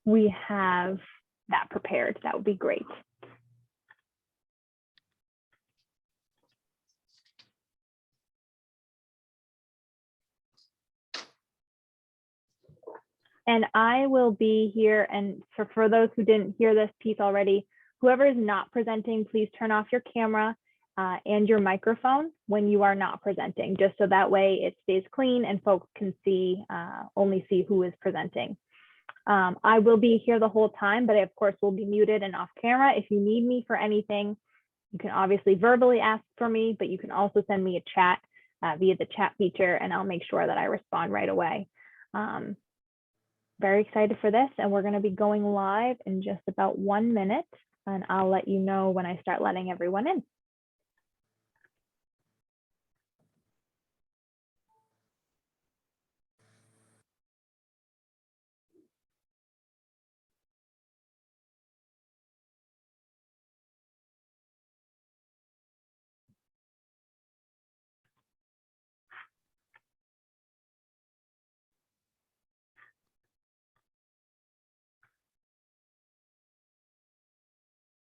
we have that prepared, that would be great. And I will be here, and for those who didn't hear this piece already, whoever is not presenting, please turn off your camera and your microphone when you are not presenting, just so that way it stays clean and folks can see, only see who is presenting. I will be here the whole time, but I, of course, will be muted and off camera. If you need me for anything, you can obviously verbally ask for me, but you can also send me a chat via the chat feature, and I'll make sure that I respond right away. Very excited for this, and we're going to be going live in just about 1 minute, and I'll let you know when I start letting everyone in.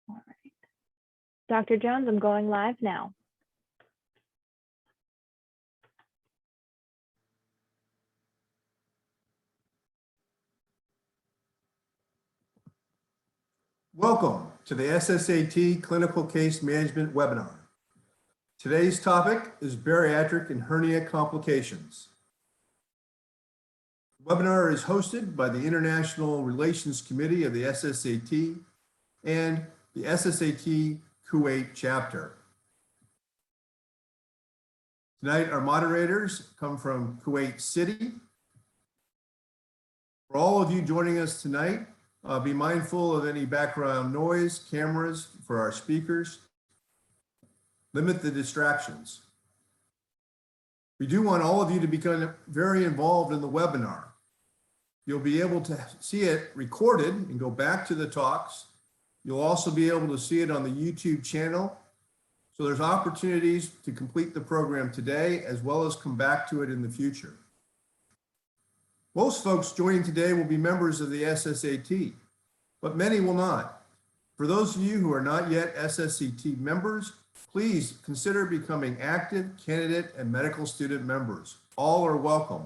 All right. Dr. Jones, I'm going live now. Welcome to the SSAT Clinical Case Management webinar. Today's topic is bariatric and hernia complications. The webinar is hosted by the International Relations Committee of the SSAT and the SSAT Kuwait chapter. Tonight, our moderators come from Kuwait City. For all of you joining us tonight, be mindful of any background noise, cameras for our speakers. Limit the distractions. We do want all of you to become very involved in the webinar. You'll be able to see it recorded and go back to the talks. You'll also be able to see it on the YouTube channel. So there's opportunities to complete the program today, as well as come back to it in the future. Most folks joining today will be members of the SSAT, but many will not. For those of you who are not yet SSAT members, please consider becoming active candidate and medical student members. All are welcome.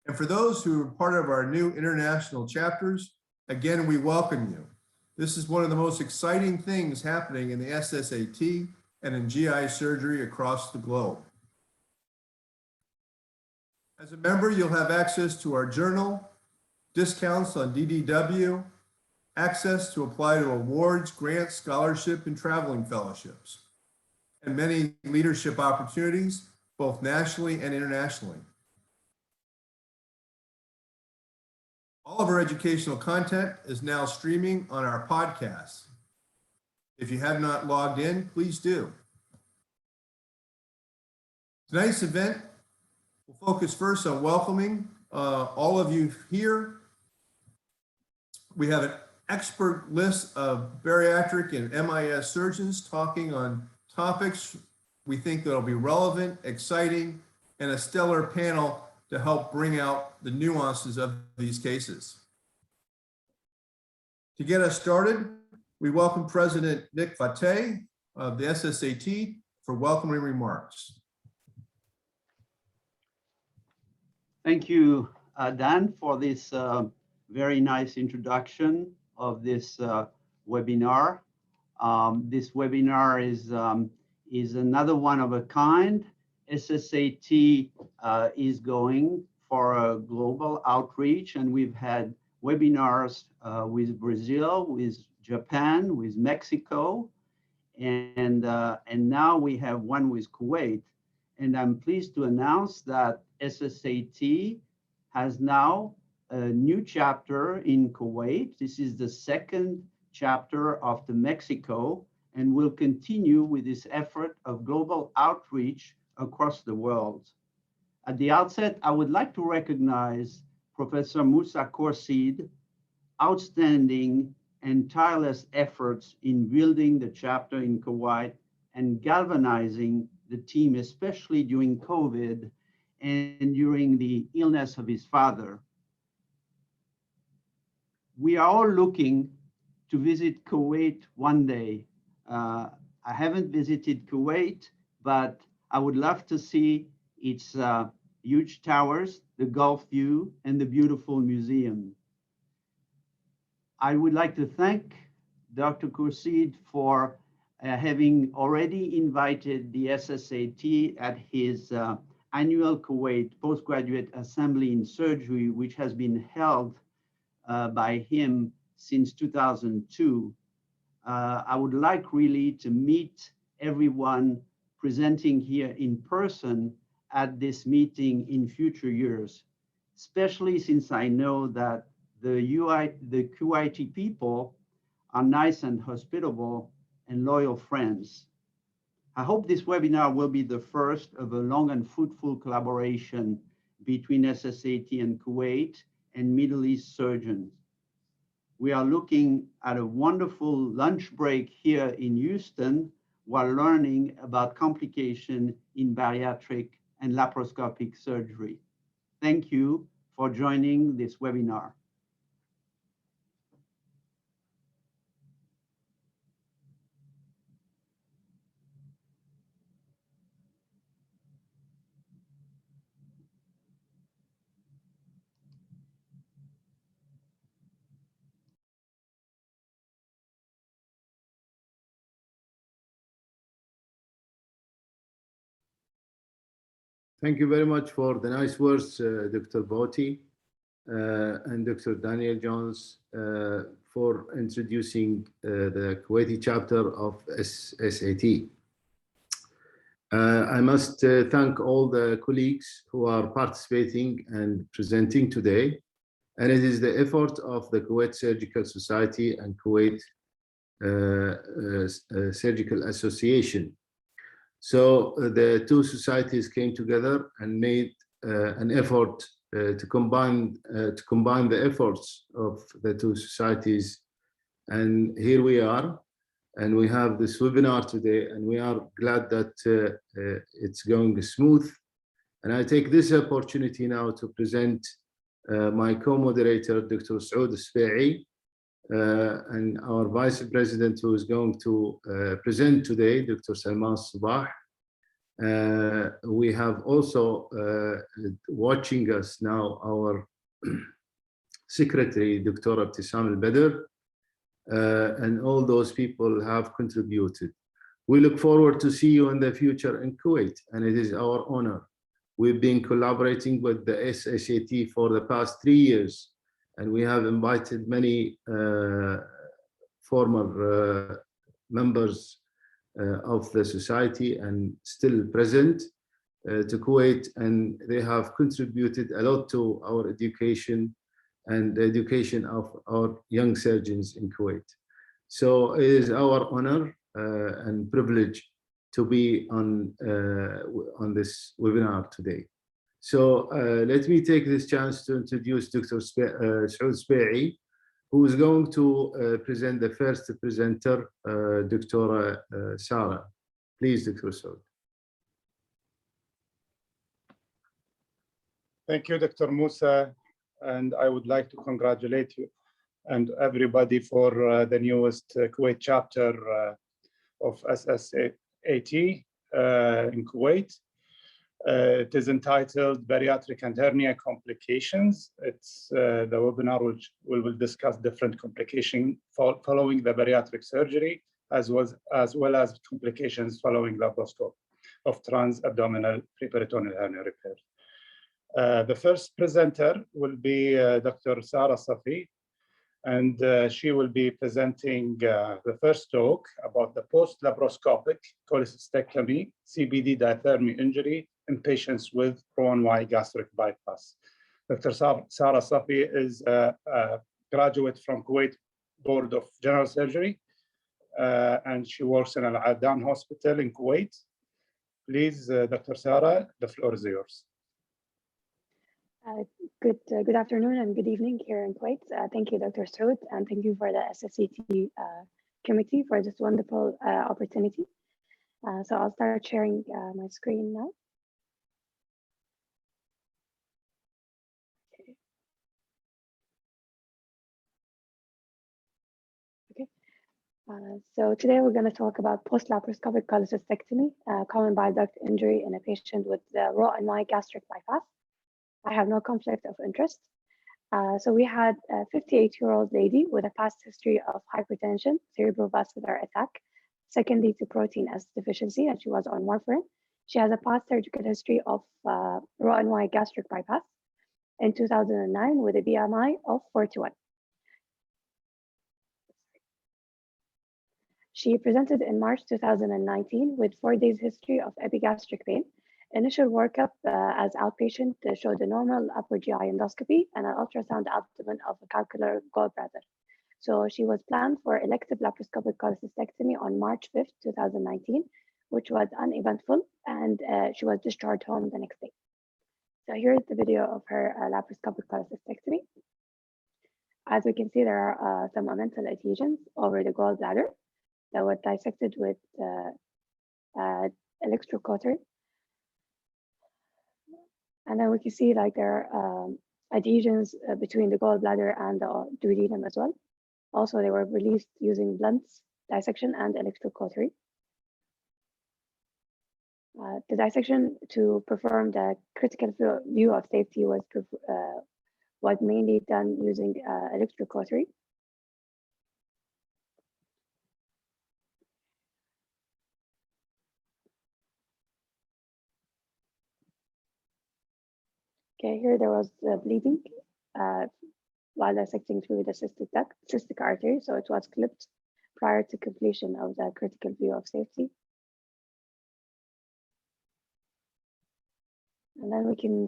And for those who are part of our new international chapters, again, we welcome you. This is one of the most exciting things happening in the SSAT and in GI surgery across the globe. As a member, you'll have access to our journal, discounts on DDW, access to apply to awards, grants, scholarship, and traveling fellowships, and many leadership opportunities, both nationally and internationally. All of our educational content is now streaming on our podcasts. If you have not logged in, please do. Tonight's event will focus first on welcoming all of you here. We have an expert list of bariatric and MIS surgeons talking on topics we think that'll be relevant, exciting, and a stellar panel to help bring out the nuances of these cases. To get us started, we welcome President Nick Vauthey of the SSAT for welcoming remarks. Thank you, Dan, for this very nice introduction of this webinar. This webinar is another one of a kind. SSAT is going for a global outreach, and we've had webinars with Brazil, with Japan, with Mexico, and now we have one with Kuwait. And I'm pleased to announce that SSAT has now a new chapter in Kuwait. This is the second chapter of the Mexico, and will continue with this effort of global outreach across the world. At the outset, I would like to recognize Professor Mousa Khoursheed, outstanding and tireless efforts in building the chapter in Kuwait and galvanizing the team, especially during COVID and during the illness of his father. we are all looking to visit Kuwait one day. I haven't visited Kuwait, but I would love to see its huge towers, the Gulf view, and the beautiful museum. I would like to thank Dr. Khoursheed for having already invited the SSAT at his annual Kuwait Postgraduate Assembly in Surgery, which has been held by him since 2002. I would like really to meet everyone presenting here in person at this meeting in future years, especially since I know that the Kuwaiti people are nice and hospitable and loyal friends. I hope this webinar will be the first of a long and fruitful collaboration between SSAT and Kuwait and Middle East surgeons. We are looking at a wonderful lunch break here in Houston while learning about complication in bariatric and laparoscopic surgery. Thank you for joining this webinar. Thank you very much for the nice words, Dr. Vauthey and Dr. Daniel Jones, for introducing the Kuwaiti chapter of SSAT. I must thank all the colleagues who are participating and presenting today. And it is the effort of the Kuwait Surgical Society and Kuwait Surgical Association. So the two societies came together and made an effort to combine the efforts of the two societies. And here we are, and we have this webinar today, and we are glad that it's going smooth. And I take this opportunity now to present my co-moderator, Dr. Saud Subaie, and our Vice President who is going to present today, Dr. Salman Subaie. We have also watching us now our Secretary, Dr. Abtissam Al-Badr, and all those people have contributed. We look forward to see you in the future in Kuwait, and it is our honor. We've been collaborating with the SSAT for the past 3 years, and we have invited many former members of the society and still present to Kuwait, and they have contributed a lot to our education and the education of our young surgeons in Kuwait. So it is our honor and privilege to be on this webinar today. So let me take this chance to introduce Dr. Saud Subaie, who is going to present the first presenter, Dr. Sarah. Please, Dr. Saud. Thank you, Dr. Mousa, and I would like to congratulate you and everybody for the newest Kuwait chapter of SSAT in Kuwait. It is entitled Bariatric and Hernia Complications. It's the webinar which we will discuss different complications following the bariatric surgery, as well as complications following laparoscopy of trans abdominal preperitoneal hernia repair. The first presenter will be Dr. Sarah Safi, and she will be presenting the first talk about the post-laparoscopic cholecystectomy CBD diathermy injury in patients with Roux-en-Y gastric bypass. Dr. Sarah Safi is a graduate from Kuwait Board of General Surgery, and she works in Al-Adan Hospital in Kuwait. Please, Dr. Sarah, the floor is yours. Good afternoon and good evening here in Kuwait. Thank you, Dr. Saud, and thank you for the SSAT committee for this wonderful opportunity. So I'll start sharing my screen now. So today we're going to talk about post-laparoscopic cholecystectomy, common bile duct injury in a patient with raw and wide gastric bypass. I have no conflict of interest. So we had a 58-year-old lady with a past history of hypertension, cerebrovascular attack, secondary to protein S deficiency, and she was on warfarin. She has a past surgical history of raw and wide gastric bypass in 2009 with a BMI of 41. She presented in March 2019 with 4 days history of epigastric pain. Initial workup as outpatient showed a normal upper GI endoscopy and an ultrasound abdomen of a calcular gallbladder. So she was planned for elective laparoscopic cholecystectomy on March 5th, 2019, which was uneventful, and she was discharged home the next day. So here's the video of her laparoscopic cholecystectomy. As we can see, there are some omental adhesions over the gallbladder that were dissected with electrocautery. And then we can see like there are adhesions between the gallbladder and the duodenum as well. Also, they were released using blunt dissection and electrocautery. The dissection to perform the critical view of safety was mainly done using electrocautery. Okay, here there was bleeding while dissecting through the cystic artery, so it was clipped prior to completion of the critical view of safety. And then we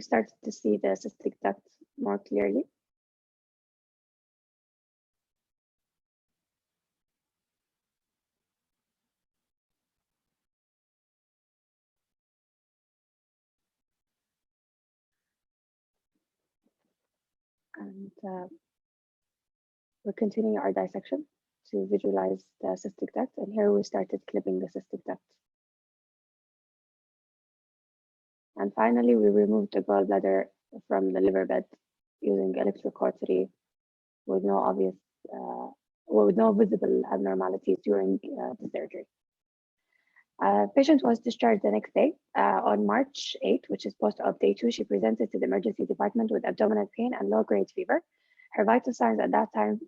started to see the cystic duct more clearly. And we're continuing our dissection to visualize the cystic duct. And here we started clipping the cystic duct. And finally, we removed the gallbladder from the liver bed using electrocautery with no obvious, with no visible abnormalities during the surgery. Patient was discharged the next day. On March 8th, which is post-op day 2, she presented to the emergency department with abdominal pain and low-grade fever. Her vital signs at that time,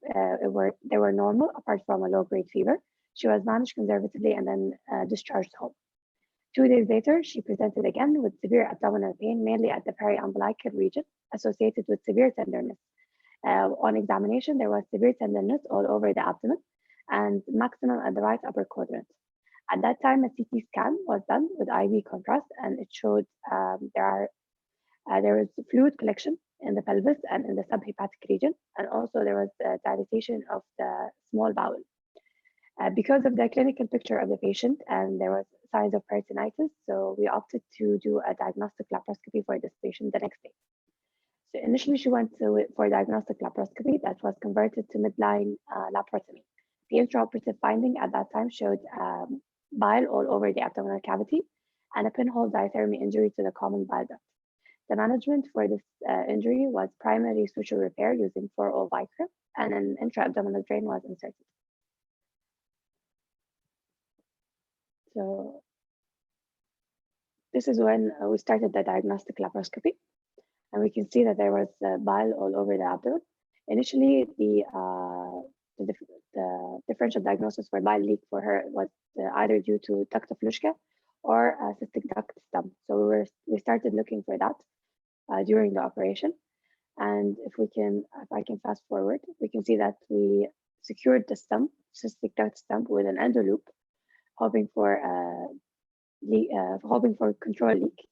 they were normal apart from a low-grade fever. She was managed conservatively and then discharged home. 2 days later, she presented again with severe abdominal pain, mainly at the periumbilical region, associated with severe tenderness. On examination, there was severe tenderness all over the abdomen and maximum at the right upper quadrant. At that time, a CT scan was done with IV contrast, and it showed there was fluid collection in the pelvis and in the subhepatic region, and also there was dilatation of the small bowel. Because of the clinical picture of the patient and there was signs of peritonitis, so we opted to do a diagnostic laparoscopy for this patient the next day. So initially she went for diagnostic laparoscopy that was converted to midline laparotomy. The intraoperative finding at that time showed bile all over the abdominal cavity and a pinhole diathermy injury to the common bile duct. The management for this injury was primary suture repair using 4O Vicryl, and an intra-abdominal drain was inserted. So this is when we started the diagnostic laparoscopy, and we can see that there was bile all over the abdomen. Initially, the differential diagnosis for bile leak for her was either due to duct of Luschke or cystic duct stump. So we started looking for that during the operation. And if I can fast forward, we can see that we secured the stump, cystic duct stump, with an endoloop, hoping for control leak.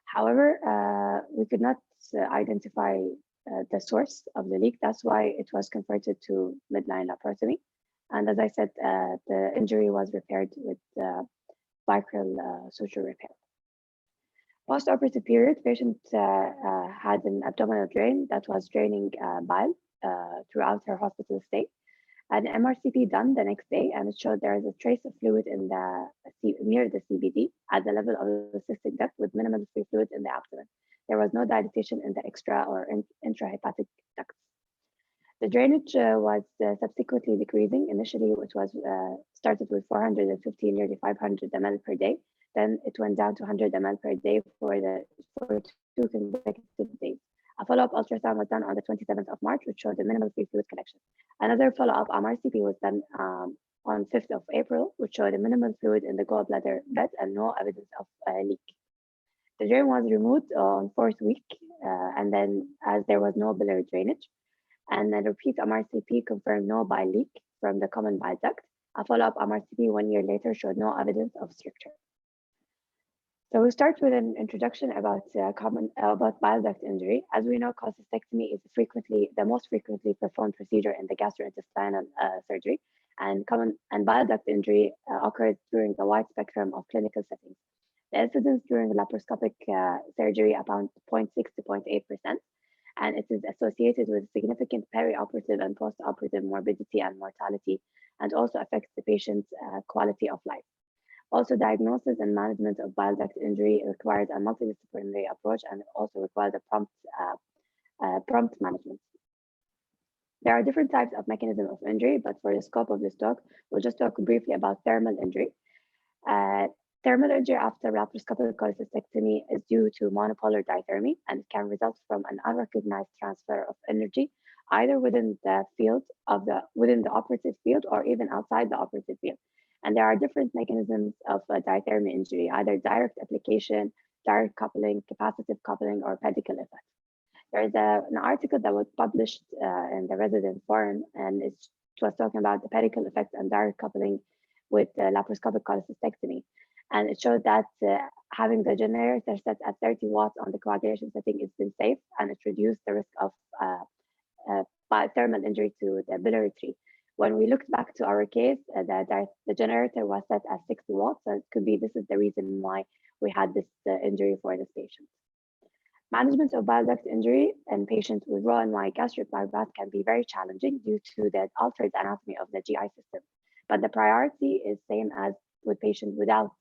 However, we could not identify the source of the leak. That's why it was converted to midline laparotomy. And as I said, the injury was repaired with Vicryl suture repair. Post-operative period, patient had an abdominal drain that was draining bile throughout her hospital stay. An MRCP done the next day, and it showed there is a trace of fluid in near the CBD at the level of the cystic duct with minimal free fluid in the abdomen. There was no dilatation in the extra or intrahepatic ducts. The drainage was subsequently decreasing. Initially, it was started with 450, nearly 500 ml per day. Then it went down to 100 ml per day for 2 consecutive days. A follow-up ultrasound was done on the 27th of March, which showed a minimal free fluid collection. Another follow-up RCP was done on 5th of April, which showed a minimal fluid in the gallbladder bed and no evidence of a leak. The drain was removed on 4th week, and then as there was no biliary drainage, and then repeat MRCP confirmed no bile leak from the common bile duct. A follow-up MRCP 1 year later showed no evidence of stricture. So we'll start with an introduction about bile duct injury. As we know, cholecystectomy is the most frequently performed procedure in the gastrointestinal surgery, and bile duct injury occurs during a wide spectrum of clinical settings. The incidence during laparoscopic surgery about 0.6 to 0.8%, and it is associated with significant perioperative and post-operative morbidity and mortality, and also affects the patient's quality of life. Also, diagnosis and management of bile duct injury requires a multidisciplinary approach and also requires a prompt management. There are different types of mechanism of injury, but for the scope of this talk, we'll just talk briefly about thermal injury. Thermal injury after laparoscopic cholecystectomy is due to monopolar diathermy and can result from an unrecognized transfer of energy, either within the operative field or even outside the operative field. And there are different mechanisms of diathermy injury, either direct application, direct coupling, capacitive coupling, or pedicle effect. There is an article that was published in the resident forum, and it was talking about the pedicle effect and direct coupling with laparoscopic cholecystectomy. And it showed that having the generator set at 30 watts on the coagulation setting has been safe, and it reduced the risk of thermal injury to the biliary tree. When we looked back to our case, the generator was set at 60 watts, so it could be this is the reason why we had this injury for this patient. Management of bile duct injury in patients with raw and wide gastric bypass can be very challenging due to the altered anatomy of the GI system. But the priority is same as with patients without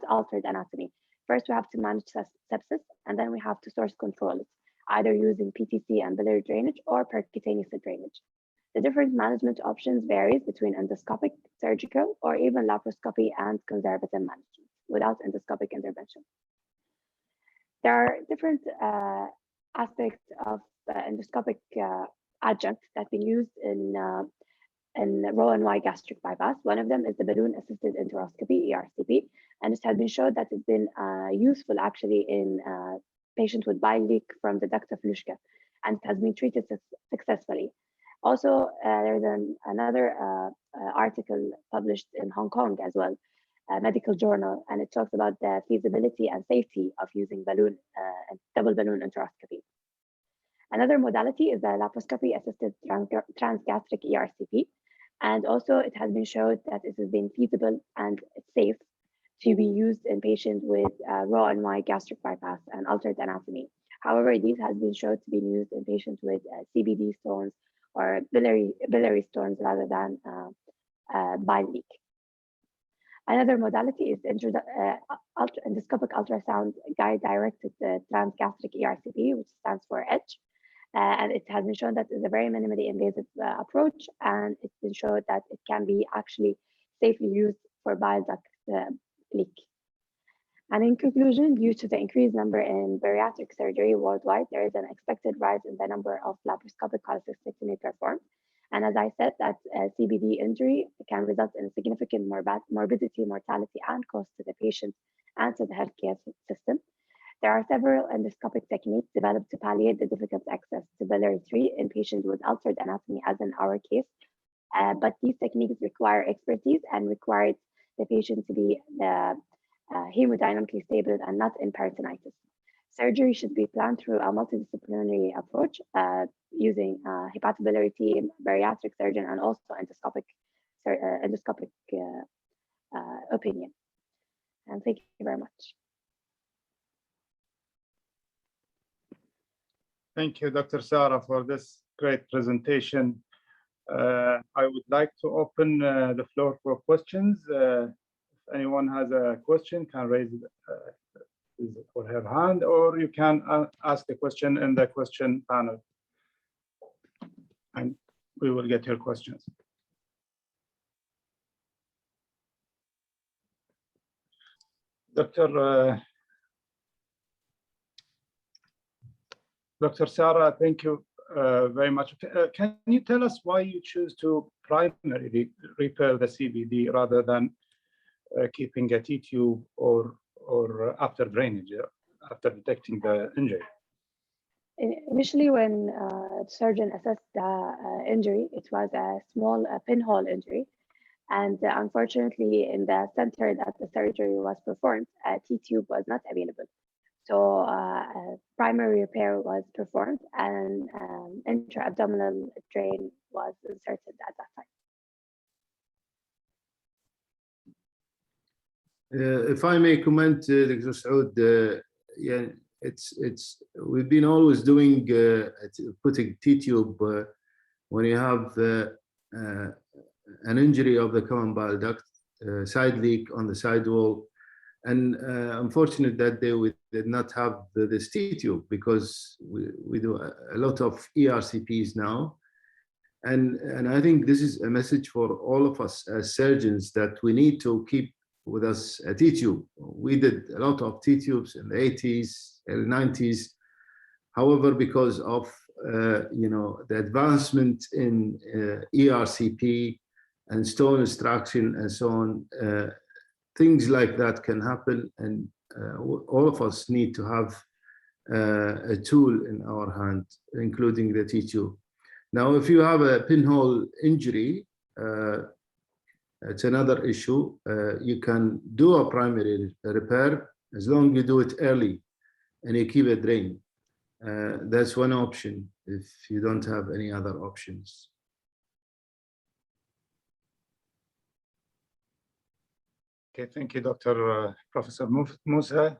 altered anatomy. First, we have to manage sepsis, and then we have to source control it, either using PTC and biliary drainage or percutaneous drainage. The different management options varies between endoscopic, surgical, or even laparoscopy and conservative management without endoscopic intervention. There are different aspects of endoscopic adjunct that have been used in raw and wide gastric bypass. One of them is the balloon-assisted enteroscopy, ERCP, and it has been shown that it's been useful actually in patients with bile leak from the duct of Luschka, and it has been treated successfully. Also, there's another article published in Hong Kong as well, a medical journal, and it talks about the feasibility and safety of using double balloon enteroscopy. Another modality is the laparoscopy-assisted transgastric ERCP, and also it has been shown that it has been feasible and safe to be used in patients with raw and wide gastric bypass and altered anatomy. However, these has been shown to be used in patients with CBD stones or biliary stones rather than bile leak. Another modality is endoscopic ultrasound guide-directed transgastric ERCP, which stands for EDGE. And it has been shown that it's a very minimally invasive approach, and it's been shown that it can be actually safely used for bile duct leak. And in conclusion, due to the increased number in bariatric surgery worldwide, there is an expected rise in the number of laparoscopic cholecystectomy performed. And as I said, that CBD injury can result in significant morbidity, mortality, and cost to the patient and to the healthcare system. There are several endoscopic techniques developed to palliate the difficult access to biliary tree in patients with altered anatomy, as in our case. But these techniques require expertise and require the patient to be hemodynamically stable and not in peritonitis. Surgery should be planned through a multidisciplinary approach using hepatobiliary team, bariatric surgeon, and also endoscopic opinion. And thank you very much. Thank you, Dr. Sarah, for this great presentation. I would like to open the floor for questions. If anyone has a question, can raise his or her hand, or you can ask the question in the question panel. and we will get your questions. Dr. Sarah, thank you very much. Can you tell us why you choose to primarily repair the CBD rather than keeping a T-tube or after drainage, after detecting the injury? Initially, when the surgeon assessed the injury, it was a small pinhole injury. And unfortunately, in the center that the surgery was performed, a T-tube was not available. So primary repair was performed and intra-abdominal drain was inserted at that time. If I may comment, Dr. Saud, yeah, we've been always doing putting T-tube when you have an injury of the common bile duct, side leak on the sidewall. And unfortunate that day we did not have this T-tube because we do a lot of ERCPs now. And I think this is a message for all of us as surgeons that we need to keep with us a T-tube. We did a lot of T-tubes in the 80s, early 90s. However, because of the advancement in ERCP and stone extraction and so on, things like that can happen, and all of us need to have a tool in our hand, including the T-tube. Now, if you have a pinhole injury, it's another issue. You can do a primary repair as long as you do it early and you keep it drained. That's one option if you don't have any other options. Okay, thank you, Dr. Professor Mousa.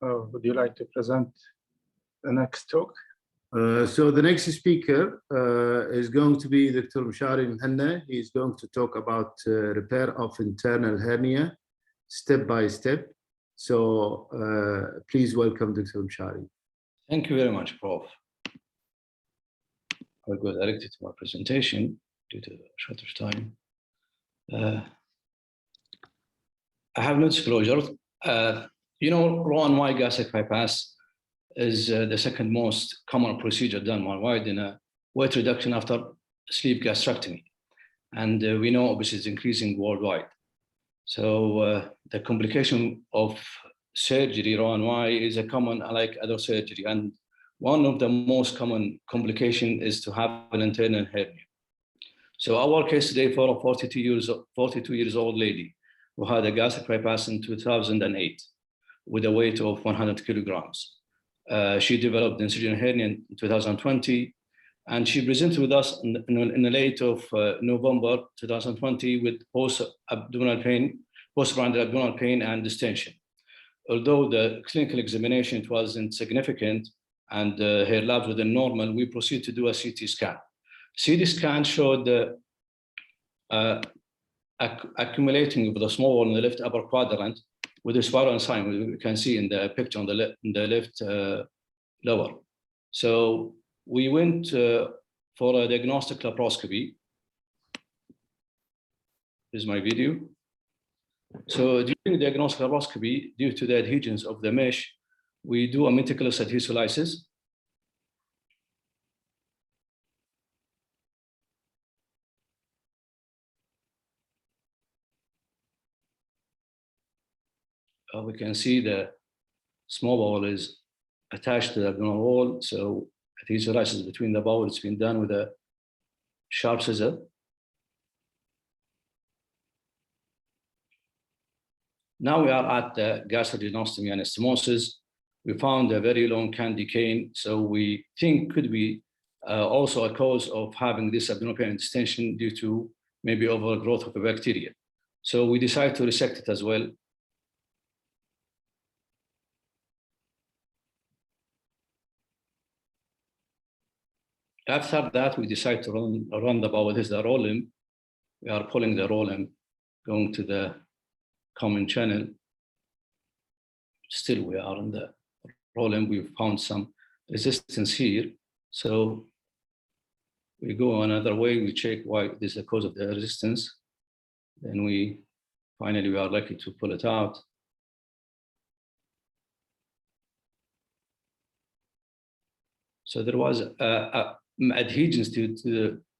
Would you like to present the next talk? So the next speaker is going to be Dr. Mshari Mhanna. He's going to talk about repair of internal hernia, step by step. So please welcome Dr. Mshari. Thank you very much, Prof. I'll go directly to my presentation due to the short of time. I have no disclosure. Roux-en-Y gastric bypass is the second most common procedure done worldwide in a weight reduction after sleeve gastrectomy. And we know obviously it's increasing worldwide. So the complication of surgery, Roux-en-Y, is a common like other surgery. And one of the most common complication is to have an internal hernia. So our case today for a 42 years old lady who had a gastric bypass in 2008 with a weight of 100 kilograms. She developed incisional hernia in 2020, and she presented with us in the late of November 2020 with post-abdominal pain, post-operative abdominal pain and distension. Although the clinical examination it wasn't significant and her labs were normal, we proceeded to do a CT scan. CT scan showed the accumulating of the small wall in the left upper quadrant with a spiral sign, we can see in the picture on the left lower. So we went for a diagnostic laparoscopy. Here's my video. So during the diagnostic laparoscopy, due to the adhesions of the mesh, we do a meticulous adhesolysis. We can see the small bowel is attached to the abdominal wall. So adhesolysis between the bowel, it's been done with a sharp scissor. Now we are at the gastrogenostomy anastomosis. We found a very long candy cane. So we think could be also a cause of having this abdominal pain and distension due to maybe overgrowth of a bacteria. So we decided to resect it as well. After that, we decided to run the bowel. This is the roll limb. We are pulling the roll limb, going to the common channel. Still, we are in the roll limb. We've found some resistance here. So We go another way, we check why this is the cause of the resistance. Then we are lucky to pull it out. So there was adhesions due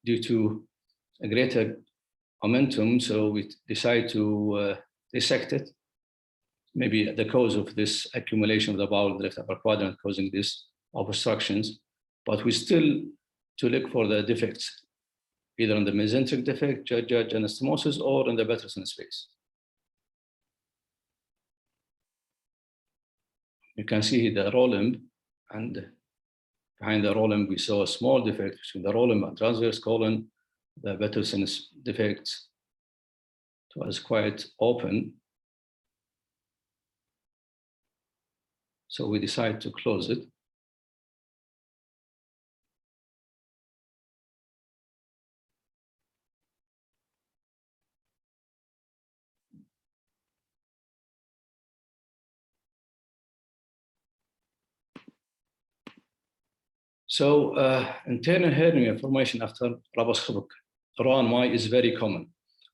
to a greater momentum, so we decided to dissect it. Maybe the cause of this accumulation of the bowel in the left upper quadrant causing these obstructions, but we still to look for the defects, either in the mesenteric defect, judge anastomosis, or in the Peterson space. You can see the row limb, and behind the row limb, we saw a small defect between the row limb and transverse colon, the Peterson defects. It was quite open. So we decided to close it. So internal hernia formation after laparoscopic Roux-en-Y is very common,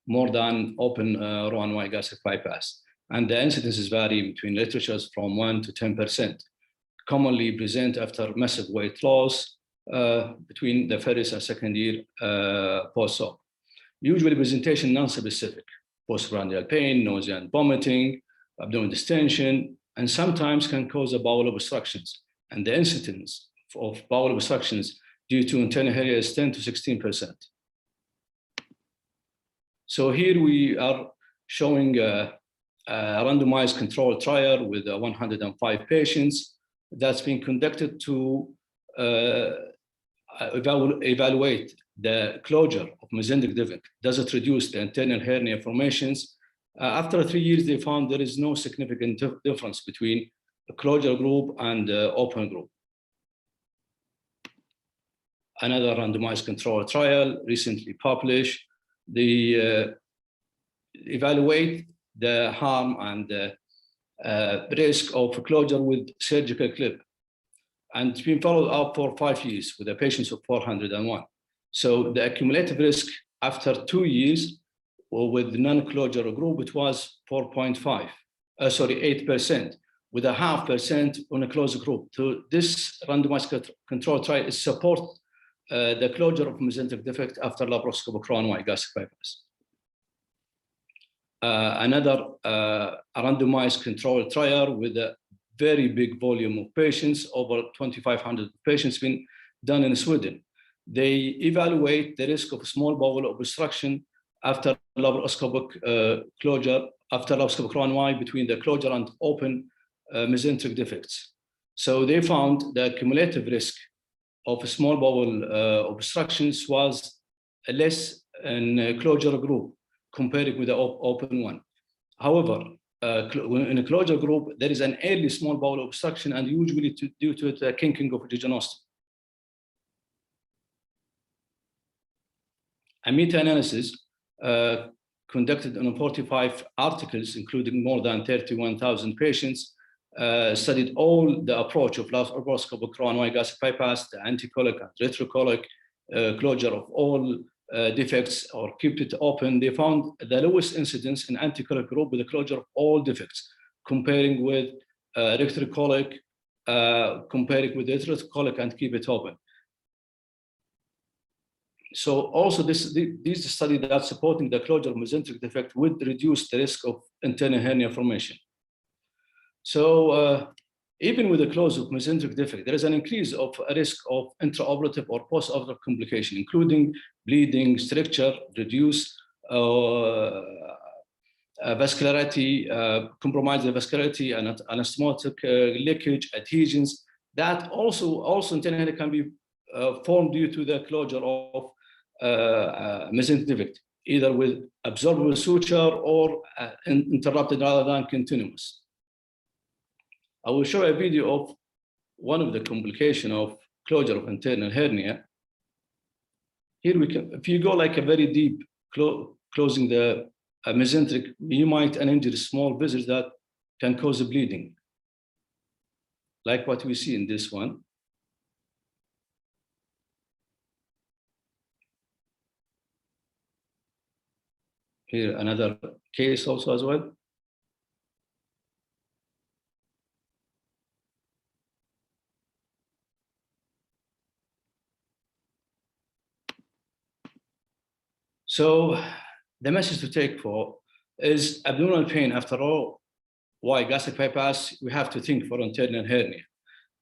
more than open Roux-en-Y gastric bypass. And the incidences vary between literatures from 1 to 10%, commonly present after massive weight loss between the first and second year post-op. Usually presentation non-specific, postprandial pain, nausea and vomiting, abdominal distension, and sometimes can cause a bowel obstructions. And the incidence of bowel obstructions due to internal hernia is 10 to 16%. So here we are showing a randomized controlled trial with 105 patients that's been conducted to evaluate the closure of mesenteric defect. Does it reduce the internal hernia formations? After 3 years, they found there is no significant difference between the closure group and the open group. Another randomized controlled trial recently published, they evaluate the harm and the risk of closure with surgical clip. And it's been followed up for 5 years with a patients of 401. So the accumulative risk after 2 years with non-closure group, it was 8%, with a 0.5% on a closed group. So this randomized control trial is support the closure of mesenteric defect after laparoscopic Roux-en-Y gastric bypass. Another randomized control trial with a very big volume of patients, over 2,500 patients been done in Sweden. They evaluate the risk of small bowel obstruction after laparoscopic closure, after laparoscopic Roux-en-Y between the closure and open mesenteric defects. So they found the cumulative risk of small bowel obstructions was less in closure group compared with the open one. However, in a closure group, there is an early small bowel obstruction and usually due to the kinking of jejunostome. A meta-analysis conducted on 45 articles, including more than 31,000 patients, studied all the approach of laparoscopic Roux-en-Y gastric bypass, the anticolic and retrocolic closure of all defects or keep it open. They found the lowest incidence in anticolic group with the closure of all defects, comparing with retrocolic, comparing with retrocolic and keep it open. So also this study that's supporting the closure of mesenteric defect would reduce the risk of internal hernia formation. So even with the closure of mesenteric defect, there is an increase of a risk of intraoperative or post-operative complication, including bleeding, stricture, reduced vascularity, compromised vascularity, and anastomotic leakage, adhesions. That also internal hernia can be formed due to the closure of mesenteric defect, either with absorbable suture or interrupted rather than continuous. I will show a video of one of the complications of closure of internal hernia. Here we can, if you go like a very deep closing the mesenteric, you might injure small vessels that can cause a bleeding, like what we see in this one. here another case also as well. So the message to take for is abdominal pain. After all, why gastric bypass? We have to think for internal hernia.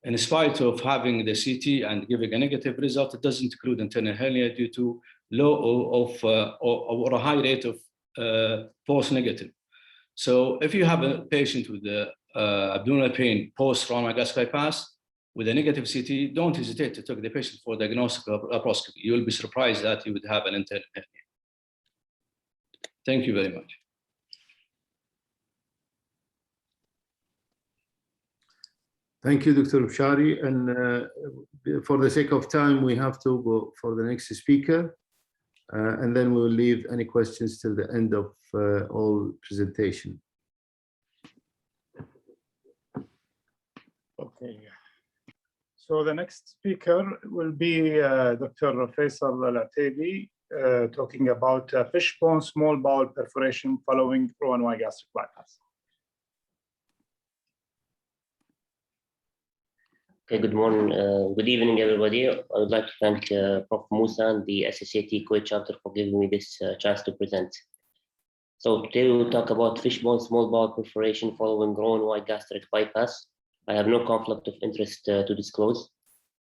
In spite of having the CT and giving a negative result, it doesn't include internal hernia due to low of or a high rate of false negative. So if you have a patient with the abdominal pain post-trauma gastric bypass with a negative CT, don't hesitate to take the patient for diagnostic laparoscopy. You will be surprised that you would have an internal hernia. Thank you very much. Thank you, Dr. Bshari. And for the sake of time, we have to go for the next speaker. And then we will leave any questions till the end of all presentation. Okay. So the next speaker will be Dr. Faisal Al-Ataibi, talking about fishbone small bowel perforation following Roux-en-Y gastric bypass. Okay, good morning, good evening, everybody. I would like to thank Prof. Mousa and the SSAT Kuwait chapter for giving me this chance to present. So today we will talk about fishbone small bowel perforation following Roux-en-Y gastric bypass. I have no conflict of interest to disclose.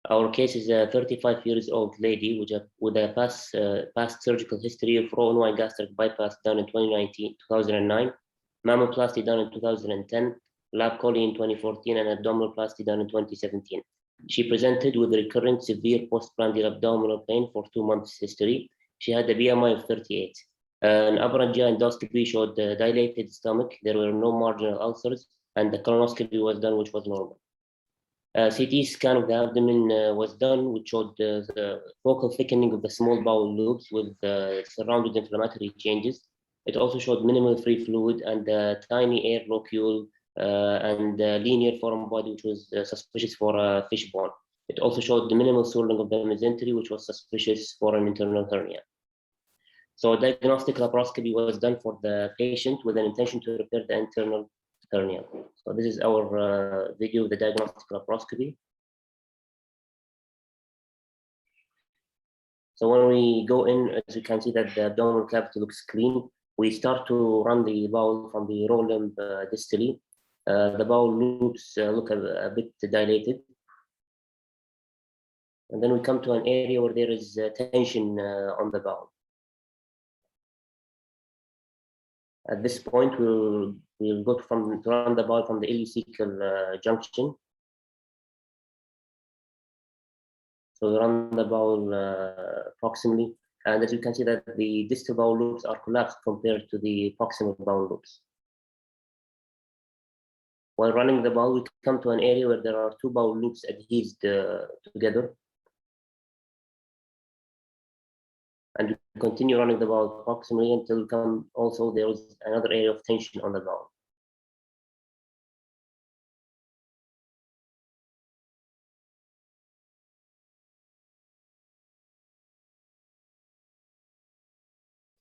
Our case is a 35 years old lady with a past surgical history of Roux-en-Y gastric bypass done in 2009, mammoplasty done in 2010, lap chole in 2014, and abdominoplasty done in 2017. She presented with recurrent severe postprandial abdominal pain for 2 months history. She had a BMI of 38. An upper GI endoscopy showed dilated stomach. There were no marginal ulcers, and the colonoscopy was done, which was normal. CT scan of the abdomen was done, which showed the focal thickening of the small bowel loops with surrounded inflammatory changes. It also showed minimal free fluid and a tiny air locule and linear foreign body, which was suspicious for a fishbone. It also showed the minimal swelling of the mesentery, which was suspicious for an internal hernia. So diagnostic laparoscopy was done for the patient with an intention to repair the internal hernia. So this is our video of the diagnostic laparoscopy. So when we go in, as you can see that the abdominal cavity looks clean. We start to run the bowel from the raw limb distally. The bowel loops look a bit dilated. And then we come to an area where there is tension on the bowel. At this point, we'll go to run the bowel from the ileocecal junction. So we run the bowel proximally. And as you can see that the distal bowel loops are collapsed compared to the proximal bowel loops. While running the bowel, we come to an area where there are 2 bowel loops adhesed together. And we continue running the bowel proximally until there is another area of tension on the bowel.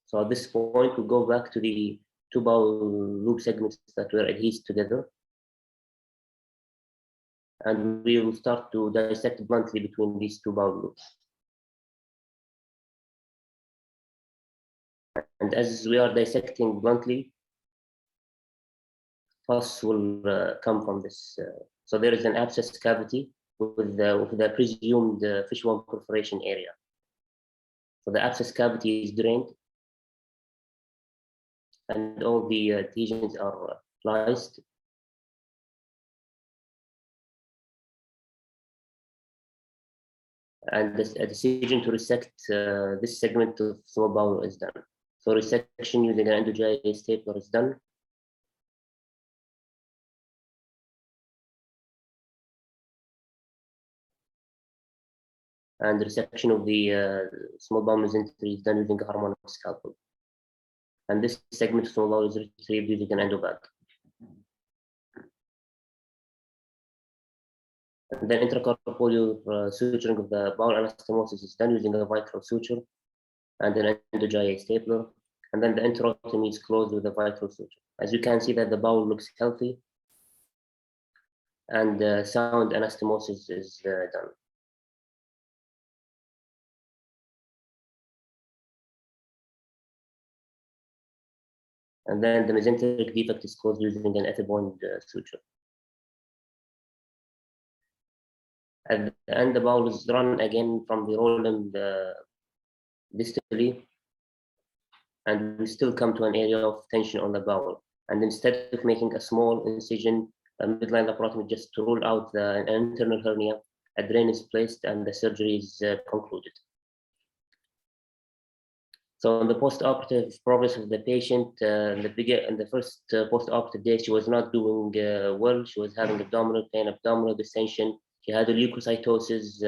So at this point, we go back to the 2 bowel loop segments that were adhesed together. And we will start to dissect bluntly between these 2 bowel loops. And as we are dissecting bluntly, pus will come from this. So there is an abscess cavity with the presumed fishbone perforation area. So the abscess cavity is drained, and all the adhesions are lysed. And a decision to resect this segment of small bowel is done. So resection using an endoGIA stapler is done. And resection of the small bowel mesentery is done using a harmonic scalpel. And this segment of small bowel is retrieved using an endobag. And then intracorporeal suturing of the bowel anastomosis is done using a vitral suture and an endoGIA stapler. and then the enterotomy is closed with a vitral suture. As you can see that the bowel looks healthy, and sound anastomosis is done. And then the mesenteric defect is closed using an ethibond suture. At the end, the bowel is run again from the rolling distally, and we still come to an area of tension on the bowel. And instead of making a small incision, a midline laparotomy just to rule out an internal hernia, a drain is placed and the surgery is concluded. So in the post-operative progress of the patient, in the first post-operative day, she was not doing well. She was having abdominal pain, abdominal distension. She had a leukocytosis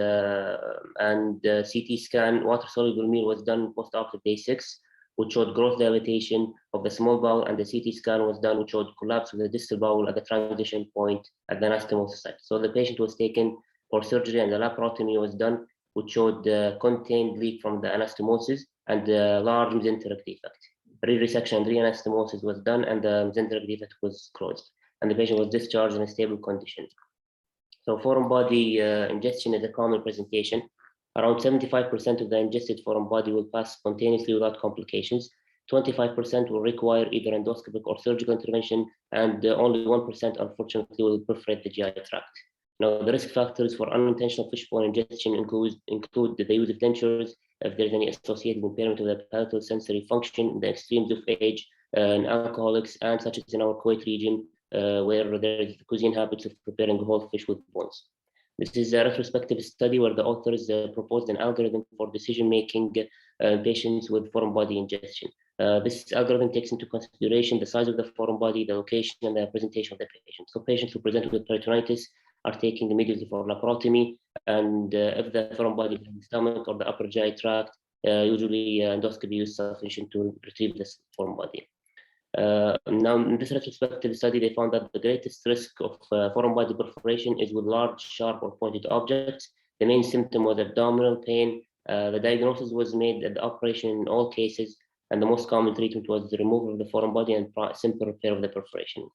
and CT scan. Water-soluble meal was done post-operative day 6, which showed growth dilatation of the small bowel, and the CT scan was done, which showed collapse of the distal bowel at the transition point at the anastomosis site. So the patient was taken for surgery, and the laparotomy was done, which showed contained leak from the anastomosis and large mesenteric defect. Re-resection and re-anastomosis was done, and the mesenteric defect was closed, and the patient was discharged in a stable condition. So foreign body ingestion is a common presentation. Around 75% of the ingested foreign body will pass spontaneously without complications. 25% will require either endoscopic or surgical intervention, and only 1% unfortunately will perforate the GI tract. Now, the risk factors for unintentional fishbone ingestion include the use of dentures, if there's any associated impairment of the palatal sensory function, the extremes of age, in alcoholics, and such as in our Kuwait region, where there is the cuisine habits of preparing whole fish with bones. This is a retrospective study where the authors proposed an algorithm for decision-making patients with foreign body ingestion. This algorithm takes into consideration the size of the foreign body, the location, and the presentation of the patient. So patients who present with peritonitis are taken immediately for laparotomy, and if the foreign body is in the stomach or the upper GI tract, usually endoscopy is sufficient to retrieve this foreign body. Now, in this retrospective study, they found that the greatest risk of foreign body perforation is with large, sharp, or pointed objects. The main symptom was abdominal pain. The diagnosis was made at the operation in all cases, and the most common treatment was the removal of the foreign body and simple repair of the perforation.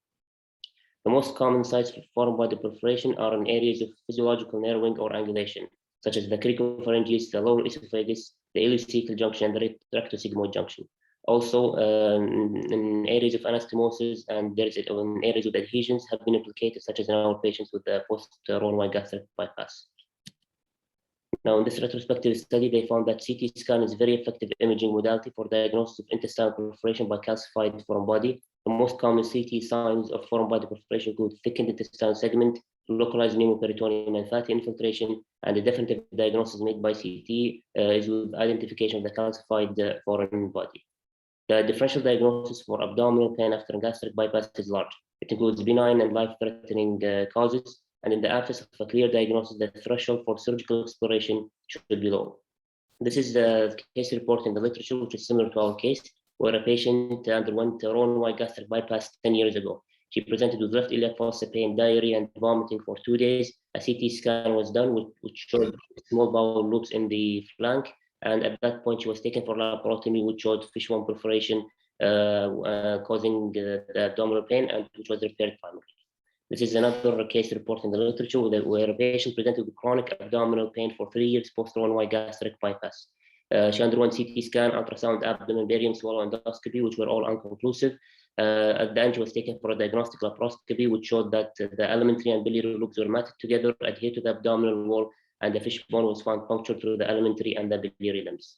The most common sites for foreign body perforation are in areas of physiological narrowing or angulation, such as the cricopharyngeus, the lower esophagus, the ileocecal junction, and the rectosigmoid junction. Also, in areas of anastomosis and in areas with adhesions have been implicated, such as in our patients with the post-Roux-en-Y gastric bypass. Now, in this retrospective study, they found that CT scan is a very effective imaging modality for diagnosis of intestinal perforation by calcified foreign body. The most common CT signs of foreign body perforation include thickened intestinal segment, localized pneumoperitoneum and fatty infiltration, and the definitive diagnosis made by CT is with identification of the calcified foreign body. The differential diagnosis for abdominal pain after gastric bypass is large. It includes benign and life-threatening causes, and in the absence of a clear diagnosis, the threshold for surgical exploration should be low. This is the case report in the literature, which is similar to our case, where a patient underwent a Roux-en-Y gastric bypass 10 years ago. She presented with left iliac fossa pain, diarrhea, and vomiting for 2 days. A CT scan was done, which showed small bowel loops in the flank. And at that point, she was taken for laparotomy, which showed fishbone perforation causing the abdominal pain, and which was repaired primarily. This is another case report in the literature where a patient presented with chronic abdominal pain for 3 years post-Roux-en-Y gastric bypass. She underwent CT scan, ultrasound, abdomen, barium swallow endoscopy, which were all unconclusive. At the end, she was taken for a diagnostic laparoscopy, which showed that the alimentary and biliary loops were matted together, adhered to the abdominal wall, and the fishbone was found punctured through the alimentary and the biliary limbs.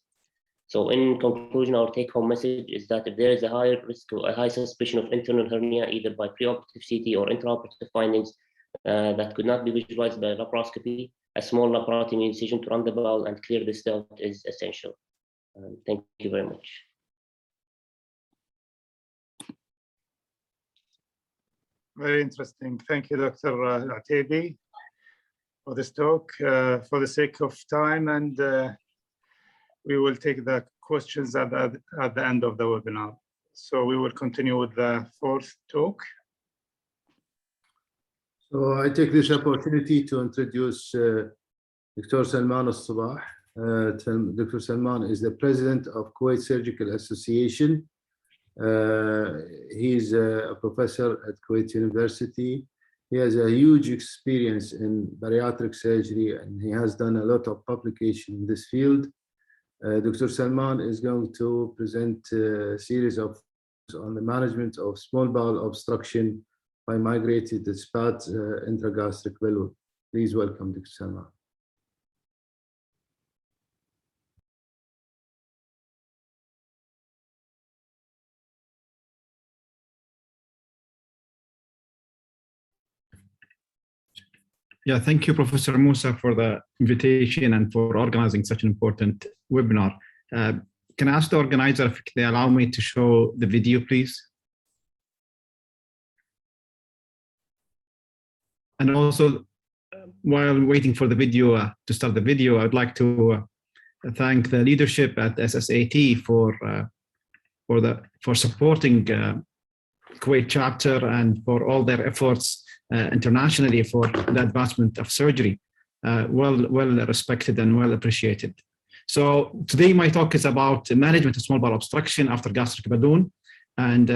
So in conclusion, our take-home message is that if there is a high risk or a high suspicion of internal hernia, either by preoperative CT or intraoperative findings that could not be visualized by laparoscopy, a small laparotomy incision to run the bowel and clear this out is essential. Thank you very much. Very interesting. Thank you, Dr. Ataibi, for this talk. For the sake of time, and we will take the questions at the end of the webinar. So we will continue with the fourth talk. So I take this opportunity to introduce Dr. Salman al-Sabah. Dr. Salman is the president of Kuwait Surgical Association, He's a professor at Kuwait University. He has a huge experience in bariatric surgery, and he has done a lot of publication in this field. Dr. Salman is going to present a series of on the management of small bowel obstruction by migrated SPAT intragastric balloon. Please welcome Dr. Salman. Yeah, thank you, Professor Mousa, for the invitation and for organizing such an important webinar. Can I ask the organizer if they allow me to show the video, please? And also, while waiting for the video to start the video, I'd like to thank the leadership at SSAT for supporting Kuwait chapter and for all their efforts internationally for the advancement of surgery. Well respected and well appreciated. So today my talk is about management of small bowel obstruction after gastric balloon. And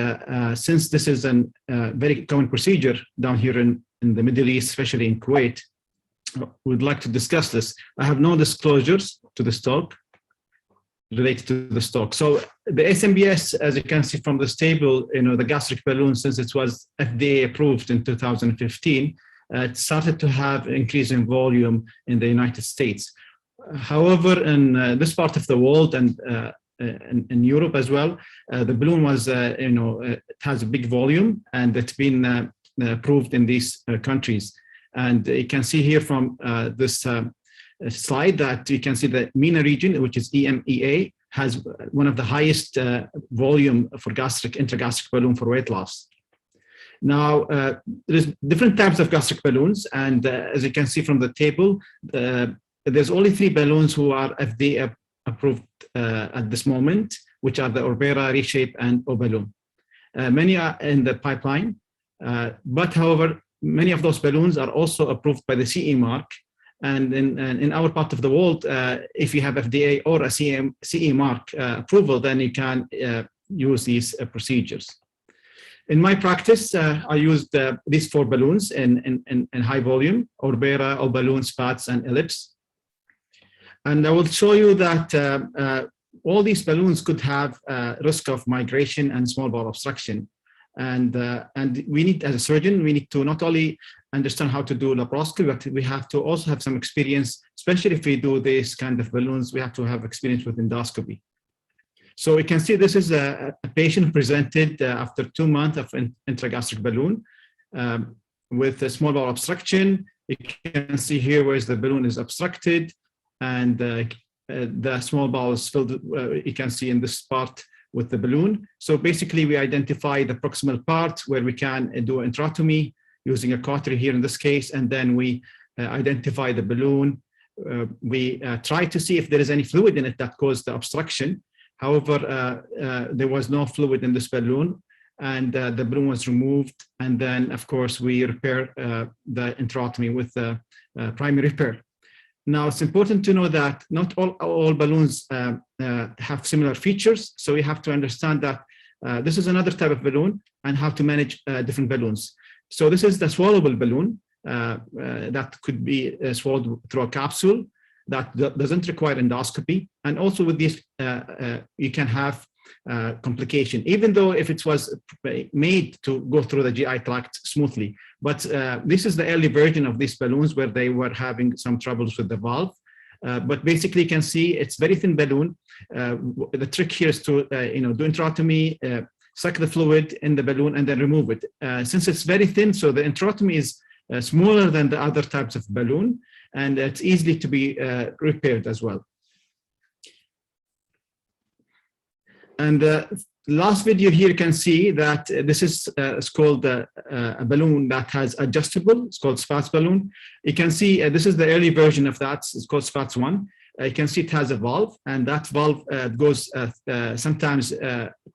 since this is a very common procedure down here in the Middle East, especially in Kuwait, we'd like to discuss this. I have no disclosures to this talk related to this talk. So the FASMBS, as you can see from this table, the gastric balloon, since it was FDA approved in 2015, it started to have increase in volume in the United States. However, in this part of the world and in Europe as well, the balloon was, it has a big volume and it's been approved in these countries. And you can see here from this slide that you can see the MENA region, which is EMEA, has one of the highest volume for intragastric balloon for weight loss. Now, there's different types of gastric balloons, and as you can see from the table, there's only 3 balloons who are FDA approved at this moment, which are the Orbera, Reshape, and O balloon. Many are in the pipeline, but however, many of those balloons are also approved by the CE mark. And in our part of the world, if you have FDA or a CE mark approval, then you can use these procedures. In my practice, I used these 4 balloons in high volume: Orbera, O balloon, SPATs, and ellipse. And I will show you that all these balloons could have risk of migration and small bowel obstruction. And we need, as a surgeon, we need to not only understand how to do laparoscopy, but we have to also have some experience, especially if we do this kind of balloons, we have to have experience with endoscopy. So you can see this is a patient presented after 2 months of intragastric balloon with a small bowel obstruction. You can see here where the balloon is obstructed and the small bowel is filled, you can see in this part with the balloon. So basically we identify the proximal part where we can do enterotomy using a cautery here in this case, and then we identify the balloon. We try to see if there is any fluid in it that caused the obstruction. However, there was no fluid in this balloon, and the balloon was removed. And then, of course, we repair the enterotomy with the primary repair. Now, it's important to know that not all balloons have similar features. So we have to understand that this is another type of balloon and how to manage different balloons. So this is the swallowable balloon that could be swallowed through a capsule that doesn't require endoscopy. And also with this, you can have complication, even though if it was made to go through the GI tract smoothly. But this is the early version of these balloons where they were having some troubles with the valve. But basically you can see it's very thin balloon. The trick here is to do enterotomy, suck the fluid in the balloon and then remove it. Since it's very thin, so the enterotomy is smaller than the other types of balloon, and it's easily to be repaired as well. And last video here, you can see that this is it's called a balloon that has adjustable. It's called SPATS balloon. You can see this is the early version of that. It's called SPATS 1. You can see it has a valve, and that valve goes sometimes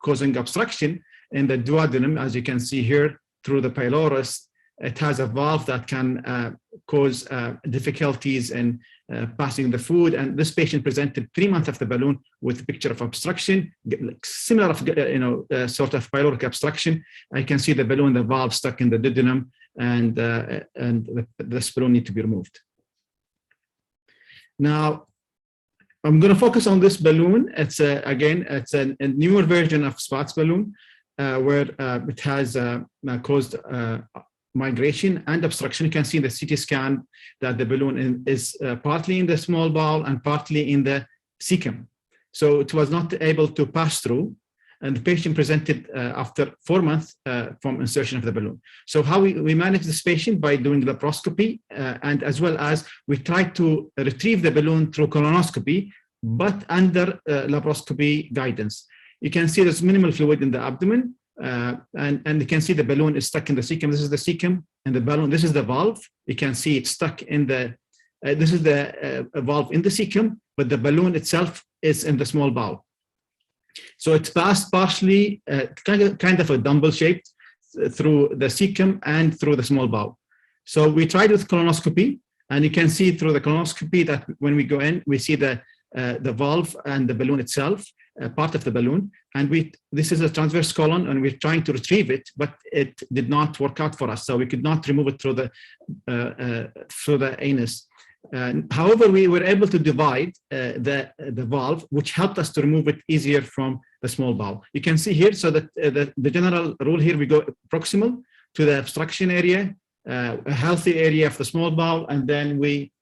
causing obstruction in the duodenum, as you can see here, through the pylorus. it has a valve that can cause difficulties in passing the food. And this patient presented 3 months after the balloon with a picture of obstruction, similar of, sort of pyloric obstruction. I can see the balloon, the valve stuck in the duodenum, and this balloon need to be removed. Now, I'm going to focus on this balloon. It's again, it's a newer version of SPATS balloon, where it has caused migration and obstruction. You can see in the CT scan that the balloon is partly in the small bowel and partly in the cecum. So it was not able to pass through, and the patient presented after 4 months from insertion of the balloon. So how we manage this patient by doing laparoscopy, and as well as we try to retrieve the balloon through colonoscopy, but under laparoscopy guidance. You can see there's minimal fluid in the abdomen, and you can see the balloon is stuck in the cecum. This is the cecum, and the balloon, this is the valve. You can see it's stuck in the, this is the valve in the cecum, but the balloon itself is in the small bowel. So it's passed partially, kind of a dumbbell shaped through the cecum and through the small bowel. So we tried with colonoscopy, and you can see through the colonoscopy that when we go in, we see the valve and the balloon itself, part of the balloon, and this is a transverse colon, and we're trying to retrieve it, but it did not work out for us, so we could not remove it through the anus. However, we were able to divide the valve, which helped us to remove it easier from the small bowel. You can see here, so that the general rule here, we go proximal to the obstruction area, a healthy area of the small bowel, and then we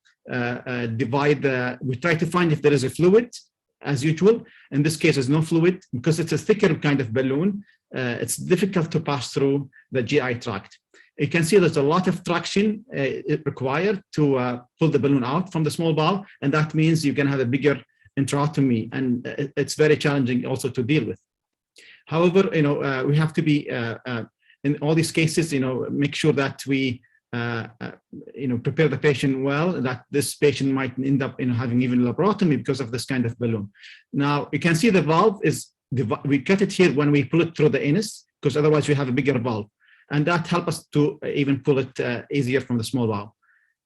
we try to find if there is a fluid, as usual. In this case, there's no fluid because it's a thicker kind of balloon. It's difficult to pass through the GI tract. You can see there's a lot of traction required to pull the balloon out from the small bowel, and that means you can have a bigger enterotomy, and it's very challenging also to deal with. However, we have to be in all these cases, make sure that we prepare the patient well, that this patient might end up having even laparotomy because of this kind of balloon. Now, you can see the valve is, we cut it here when we pull it through the anus, because otherwise we have a bigger valve. And that helps us to even pull it easier from the small bowel.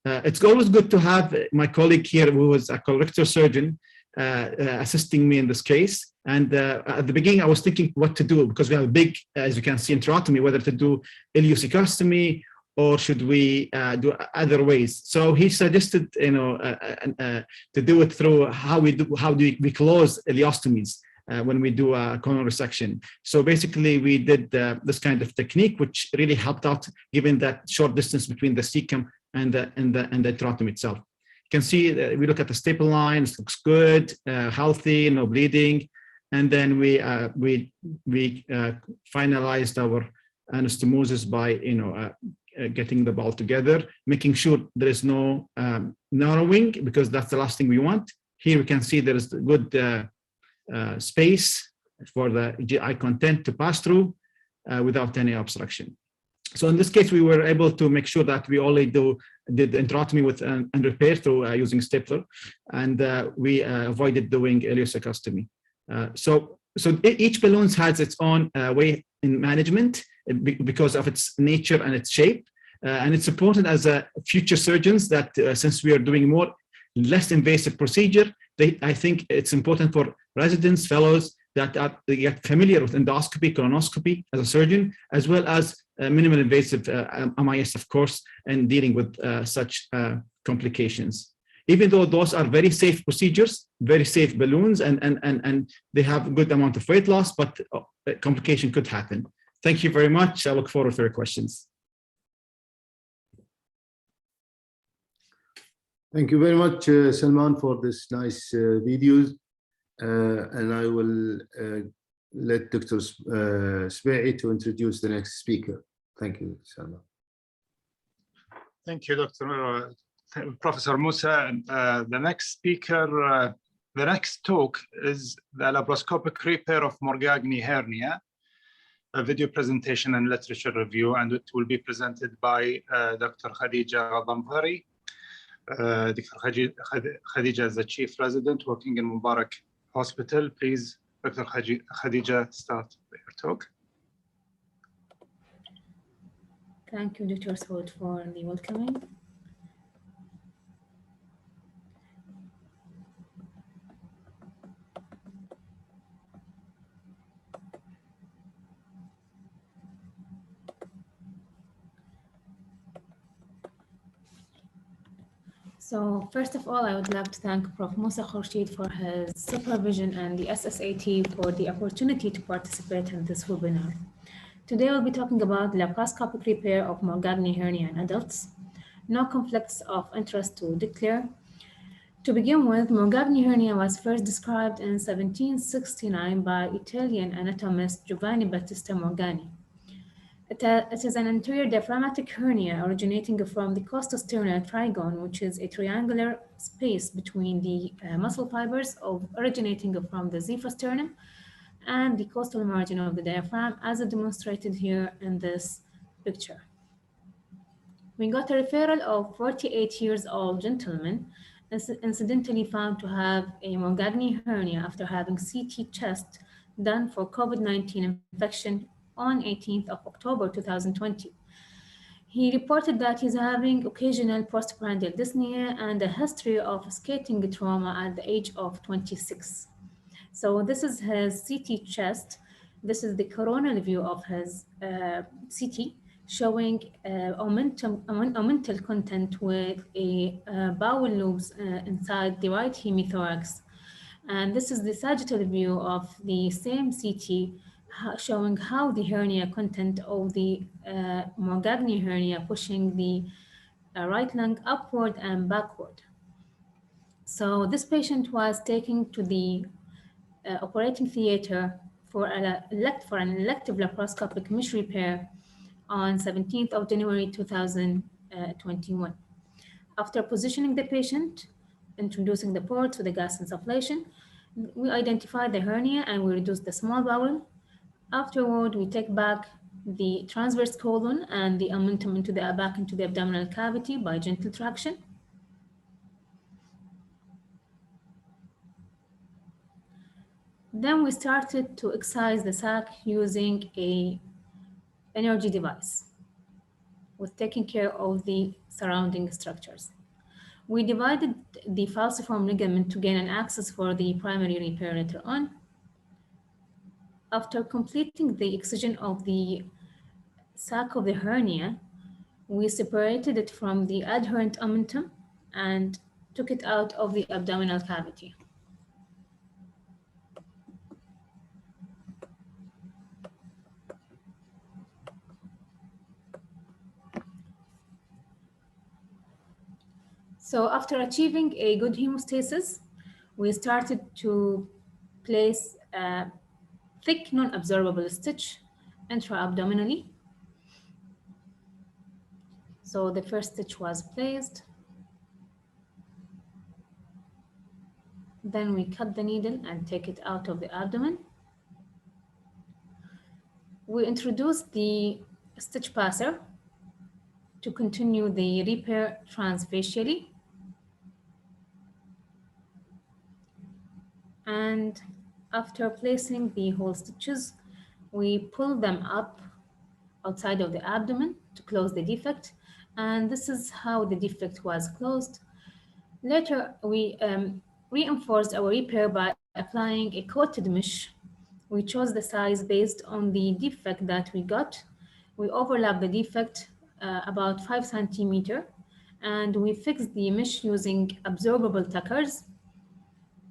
It's always good to have my colleague here, who is a colorectal surgeon, assisting me in this case. And at the beginning, I was thinking what to do, because we have a big, as you can see, enterotomy, whether to do ileocecostomy or should we do other ways. So he suggested, to do it through how do we close ileostomies when we do a colon resection. So basically, we did this kind of technique, which really helped out, given that short distance between the cecum and the enterotomy itself. You can see we look at the staple line; it looks good, healthy, no bleeding, and then we finalized our anastomosis by getting the bowel together, making sure there is no narrowing, because that's the last thing we want. Here we can see there is good space for the GI content to pass through without any obstruction. So in this case, we were able to make sure that we only did the enterotomy with and repair through using stapler, and we avoided doing ileocecostomy. So each balloon has its own way in management because of its nature and its shape. And it's important as future surgeons that since we are doing less invasive procedure, I think it's important for residents, fellows, that they get familiar with endoscopy, colonoscopy as a surgeon, as well as minimal invasive MIS, of course, and dealing with such complications. Even though those are very safe procedures, very safe balloons, and they have a good amount of weight loss, but complication could happen. Thank you very much. I look forward to your questions. Thank you very much, Salman, for this nice videos. And I will let Dr. Subaie to introduce the next speaker. Thank you, Salman. Thank you, Professor Mousa. The next speaker, the next talk is the laparoscopic repair of Morgagni hernia, a video presentation and literature review, and it will be presented by Dr. Khadija Vauthey. Dr. Khadija is the chief resident working in Mubarak Hospital. Please, Dr. Khadija, start your talk. Thank you, Dr. Saud, for the welcoming. So first of all, I would like to thank Prof. Mousa Khoursheed for his supervision and the SSAT for the opportunity to participate in this webinar. Today we'll be talking about laparoscopic repair of Morgagni hernia in adults. No conflicts of interest to declare. To begin with, Morgagni hernia was first described in 1769 by Italian anatomist Giovanni Battista Morgagni. It is an anterior diaphragmatic hernia originating from the costosternal trigone, which is a triangular space between the muscle fibers originating from the xephosternum and the costal margin of the diaphragm, as demonstrated here in this picture. We got a referral of 48 years old gentleman, incidentally found to have a Morgagni hernia after having CT chest done for COVID-19 infection on 18th of October 2020. He reported that he's having occasional postprandial dyspnea and a history of skating trauma at the age of 26. So this is his CT chest. This is the coronal view of his CT, showing omental content with a bowel loops inside the right hemithorax. And this is the sagittal view of the same CT, showing how the hernia content of the Morgagni hernia pushing the right lung upward and backward. So this patient was taken to the operating theater for an elective laparoscopic mesh repair on 17th of January 2021. After positioning the patient, introducing the port to the gas insufflation, we identified the hernia and we reduced the small bowel. Afterward, we take back the transverse colon and the omentum back into the abdominal cavity by gentle traction. Then we started to excise the sac using an energy device with taking care of the surrounding structures. We divided the falciform ligament to gain an access for the primary repair later on. After completing the excision of the sac of the hernia, we separated it from the adherent omentum and took it out of the abdominal cavity. So after achieving a good hemostasis, we started to place a thick non-absorbable stitch intra-abdominally. So the first stitch was placed. Then we cut the needle and take it out of the abdomen. We introduced the stitch passer to continue the repair transfacially. And after placing the whole stitches, we pull them up outside of the abdomen to close the defect. And this is how the defect was closed. Later, we reinforced our repair by applying a coated mesh. We chose the size based on the defect that we got. We overlapped the defect about 5 centimeters, and we fixed the mesh using absorbable tuckers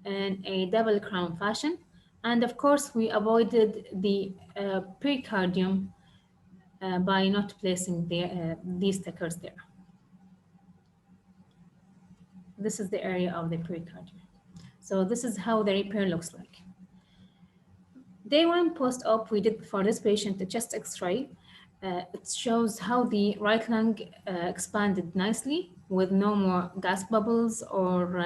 in a double crown fashion. And of course, we avoided the pericardium by not placing these tuckers there. This is the area of the pericardium. So this is how the repair looks like. Day one post-op, we did for this patient a chest X-ray. It shows how the right lung expanded nicely with no more gas bubbles or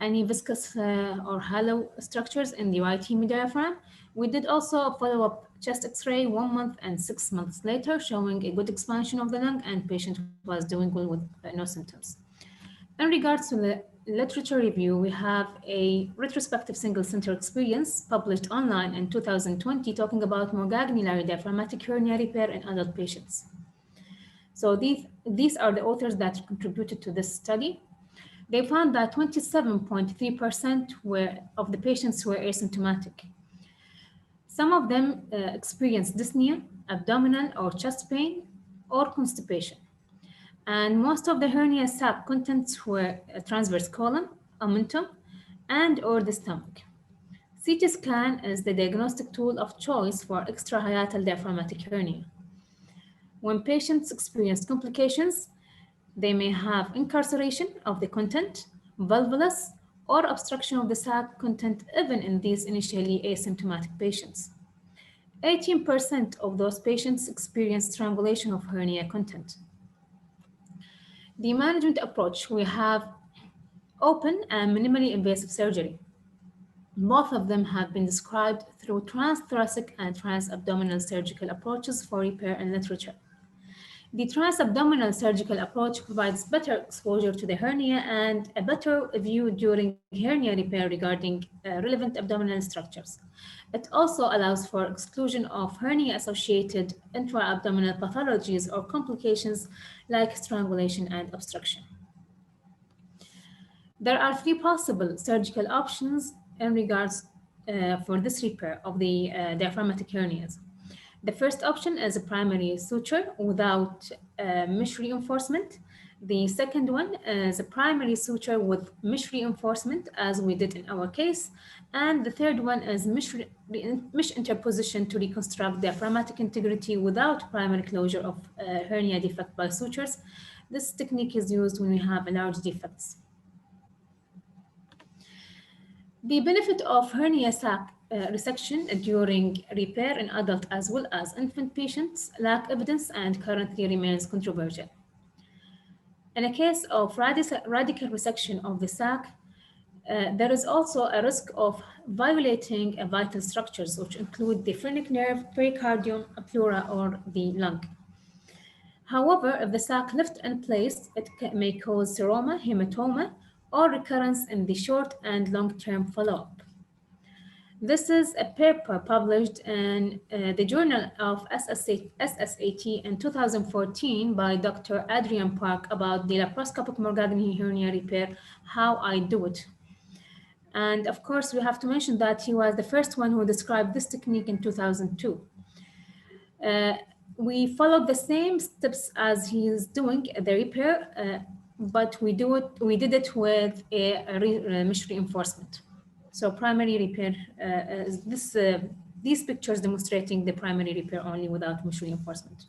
any viscous or hollow structures in the right hemidiaphragm. We did also a follow-up chest X-ray 1 month and 6 months later, showing a good expansion of the lung, and patient was doing well with no symptoms. In regards to the literature review, we have a retrospective single center experience published online in 2020 talking about Morgagni diaphragmatic hernia repair in adult patients. So these are the authors that contributed to this study. They found that 27.3% of the patients were asymptomatic. Some of them experienced dyspnea, abdominal or chest pain, or constipation. And most of the hernia sac contents were a transverse colon, omentum, and or the stomach. CT scan is the diagnostic tool of choice for extrahiatal diaphragmatic hernia. When patients experience complications, they may have incarceration of the content, volvulus, or obstruction of the sac content even in these initially asymptomatic patients. 18% of those patients experience strangulation of hernia content. The management approach, we have open and minimally invasive surgery. Both of them have been described through transthoracic and transabdominal surgical approaches for repair in literature. The transabdominal surgical approach provides better exposure to the hernia and a better view during hernia repair regarding relevant abdominal structures. It also allows for exclusion of hernia-associated intra-abdominal pathologies or complications like strangulation and obstruction. There are 3 possible surgical options in regards for this repair of the diaphragmatic hernias. The first option is a primary suture without mesh reinforcement. The second one is a primary suture with mesh reinforcement, as we did in our case. And the third one is mesh interposition to reconstruct diaphragmatic integrity without primary closure of hernia defect by sutures. This technique is used when we have large defects. The benefit of hernia sac resection during repair in adult as well as infant patients lack evidence and currently remains controversial. In a case of radical resection of the sac, there is also a risk of violating vital structures, which include the phrenic nerve, pericardium, pleura, or the lung. However, if the sac left in place, it may cause seroma, hematoma, or recurrence in the short and long-term follow-up. This is a paper published in the Journal of SSAT in 2014 by Dr. Adrian Park about the laparoscopic Morgagni hernia repair, how I do it. And of course, we have to mention that he was the first one who described this technique in 2002. We followed the same steps as he is doing the repair, but we did it with a mesh reinforcement. So primary repair, these pictures demonstrating the primary repair only without mesh reinforcement.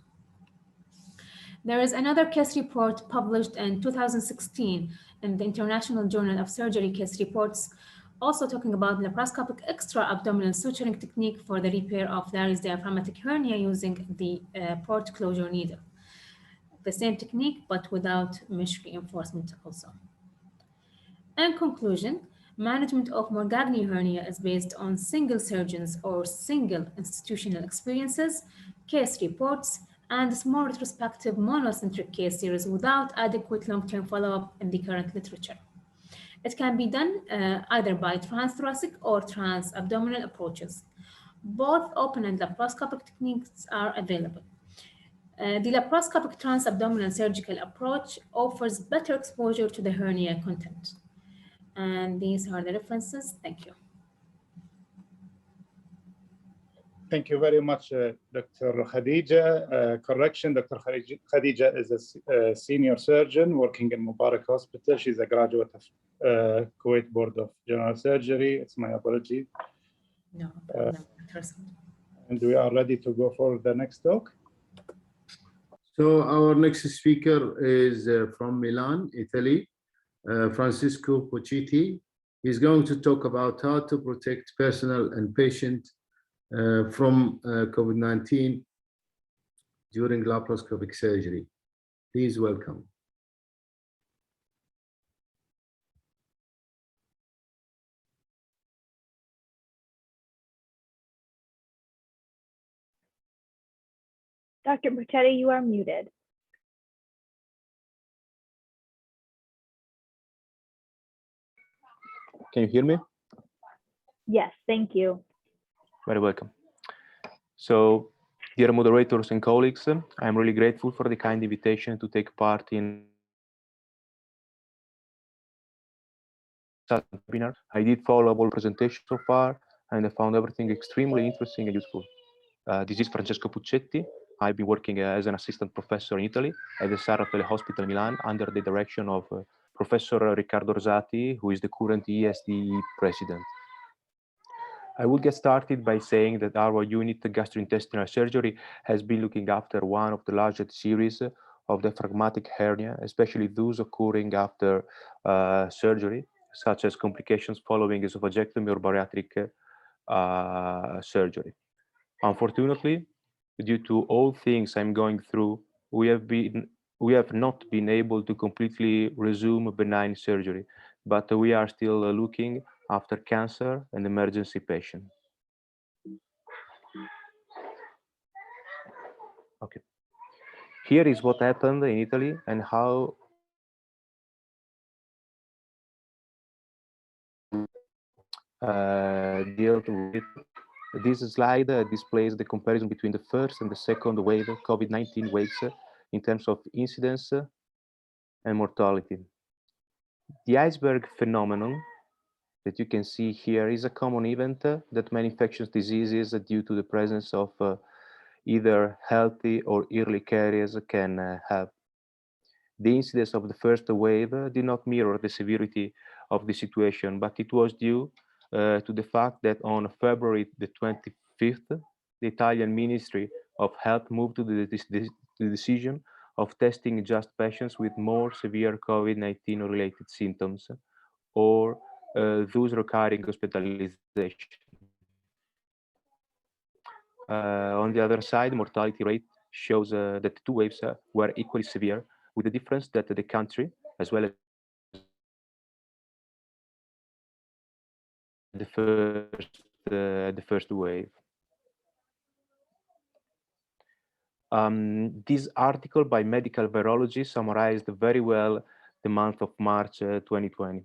There is another case report published in 2016 in the International Journal of Surgery case reports, also talking about laparoscopic extra-abdominal suturing technique for the repair of Lary's diaphragmatic hernia using the port closure needle. The same technique, but without mesh reinforcement also. In conclusion, management of Morgagni hernia is based on single surgeons or single institutional experiences, case reports, and small retrospective monocentric case series without adequate long-term follow-up in the current literature. It can be done either by transthoracic or transabdominal approaches. Both open and laparoscopic techniques are available. The laparoscopic transabdominal surgical approach offers better exposure to the hernia content. And these are the references. Thank you. Thank you very much, Dr. Khadija. Correction, Dr. Khadija is a senior surgeon working in Mubarak Hospital. She's a graduate of Kuwait Board of General Surgery. It's my apology. No, and we are ready to go for the next talk. So our next speaker is from Milan, Italy, Francisco Pochiti. He's going to talk about how to protect personnel and patient from COVID-19 during laparoscopic surgery. Please welcome. Dr. Pochetti, you are muted. Can you hear me? Yes, thank you. Very welcome. So Dear moderators and colleagues, I'm really grateful for the kind invitation to take part in webinar. I did follow all presentations so far, and I found everything extremely interesting and useful. This is Francesco Puccetti. I've been working as an assistant professor in Italy at the Sarafele Hospital Milan under the direction of Professor Riccardo Rosati, who is the current ESDE president. I will get started by saying that our unit, gastrointestinal surgery, has been looking after one of the largest series of diaphragmatic hernia, especially those occurring after surgery, such as complications following esophagectomy or bariatric surgery. Unfortunately, due to all things I'm going through, we have not been able to completely resume benign surgery, but we are still looking after cancer and emergency patient. Okay. Here is what happened in Italy and how dealt with it. This slide displays the comparison between the first and the second wave COVID-19 waves in terms of incidence and mortality. The iceberg phenomenon that you can see here is a common event that many infectious diseases due to the presence of either healthy or early carriers can have. The incidence of the first wave did not mirror the severity of the situation, but it was due to the fact that on February the 25th, the Italian Ministry of Health moved to the decision of testing just patients with more severe COVID-19 related symptoms or those requiring hospitalization. On the other side, mortality rate shows that the two waves were equally severe, with the difference that the country, as well as the first wave. This article by Medical Virology summarized very well the month of March 2020.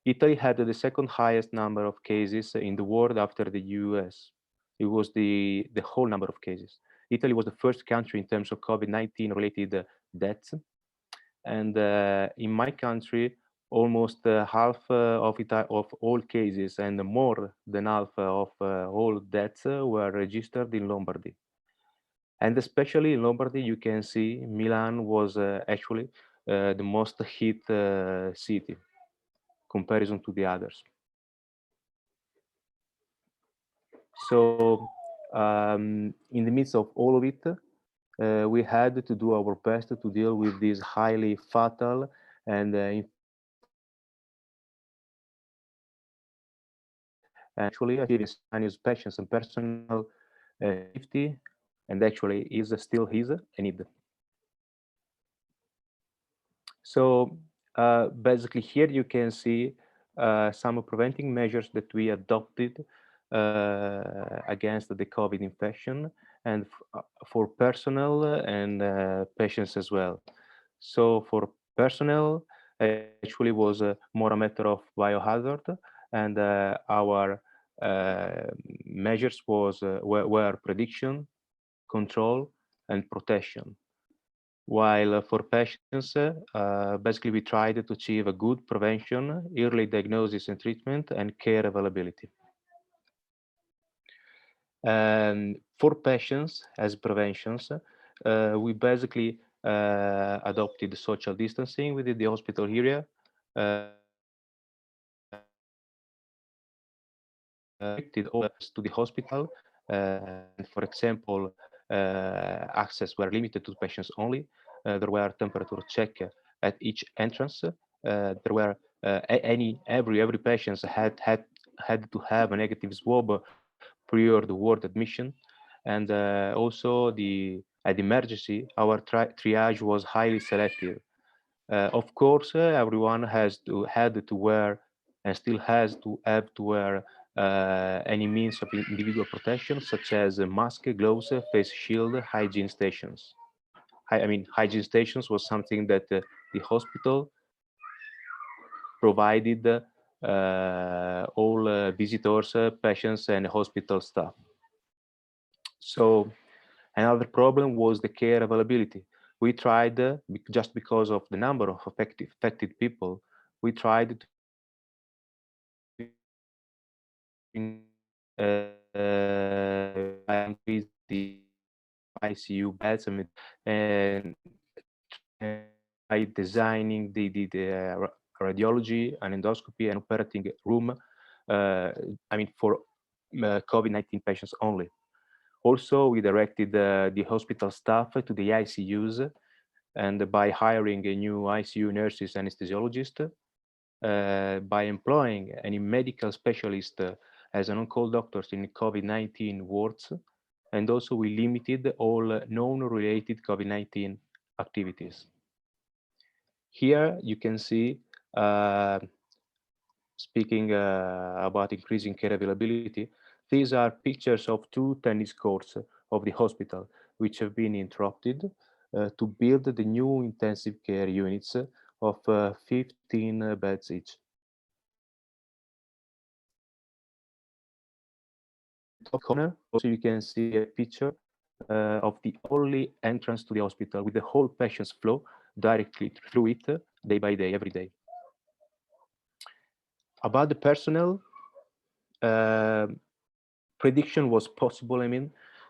Italy had the second highest number of cases in the world after the US. It was the whole number of cases. Italy was the first country in terms of COVID-19 related deaths. And in my country, almost half of all cases and more than half of all deaths were registered in Lombardy. And especially in Lombardy, you can see Milan was actually the most hit city comparison to the others. So in the midst of all of it, we had to do our best to deal with this highly fatal and actually serious patients and personal safety, and actually is still a need. So basically here you can see some preventing measures that we adopted against the COVID infection and for personnel and patients as well. So for personnel, actually was more a matter of biohazard, and our measures were prediction, control, and protection. While for patients, basically we tried to achieve a good prevention, early diagnosis and treatment, and care availability. And for patients as preventions, we basically adopted social distancing within the hospital area, restricted access to the hospital. For example, access were limited to patients only. There were temperature check at each entrance. There were every patient had to have a negative swab prior to ward admission, and also at the emergency, our triage was highly selective. Of course, everyone had to wear and still has to have to wear any means of individual protection, such as a mask, gloves, face shield, hygiene stations. Hygiene stations was something that the hospital provided all visitors, patients, and hospital staff. So Another problem was the care availability. We tried, just because of the number of affected people, we tried to increase the ICU beds and by designing the radiology and endoscopy and operating room, for COVID-19 patients only. Also, we directed the hospital staff to the ICUs, and by hiring a new ICU nurses, anesthesiologists, by employing any medical specialist as an on-call doctors in COVID-19 wards, and also we limited all non-related COVID-19 activities. Here you can see, speaking about increasing care availability, these are pictures of 2 tennis courts of the hospital, which have been interrupted to build the new intensive care units of 15 beds each. Top corner, also you can see a picture of the only entrance to the hospital with the whole patient's flow directly through it, day by day, every day. About the personnel, prediction was possible.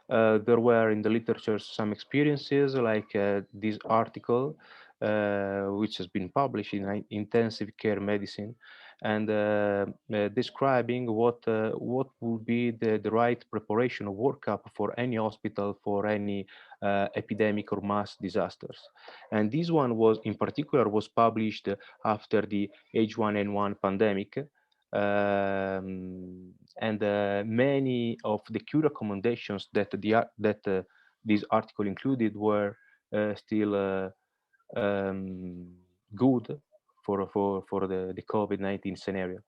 There were in the literature some experiences like this article, which has been published in Intensive Care Medicine, and describing what would be the right preparation or workup for any hospital for any epidemic or mass disasters. And this one was in particular was published after the H1N1 pandemic. And many of the key recommendations that this article included were still good for the COVID-19 scenario.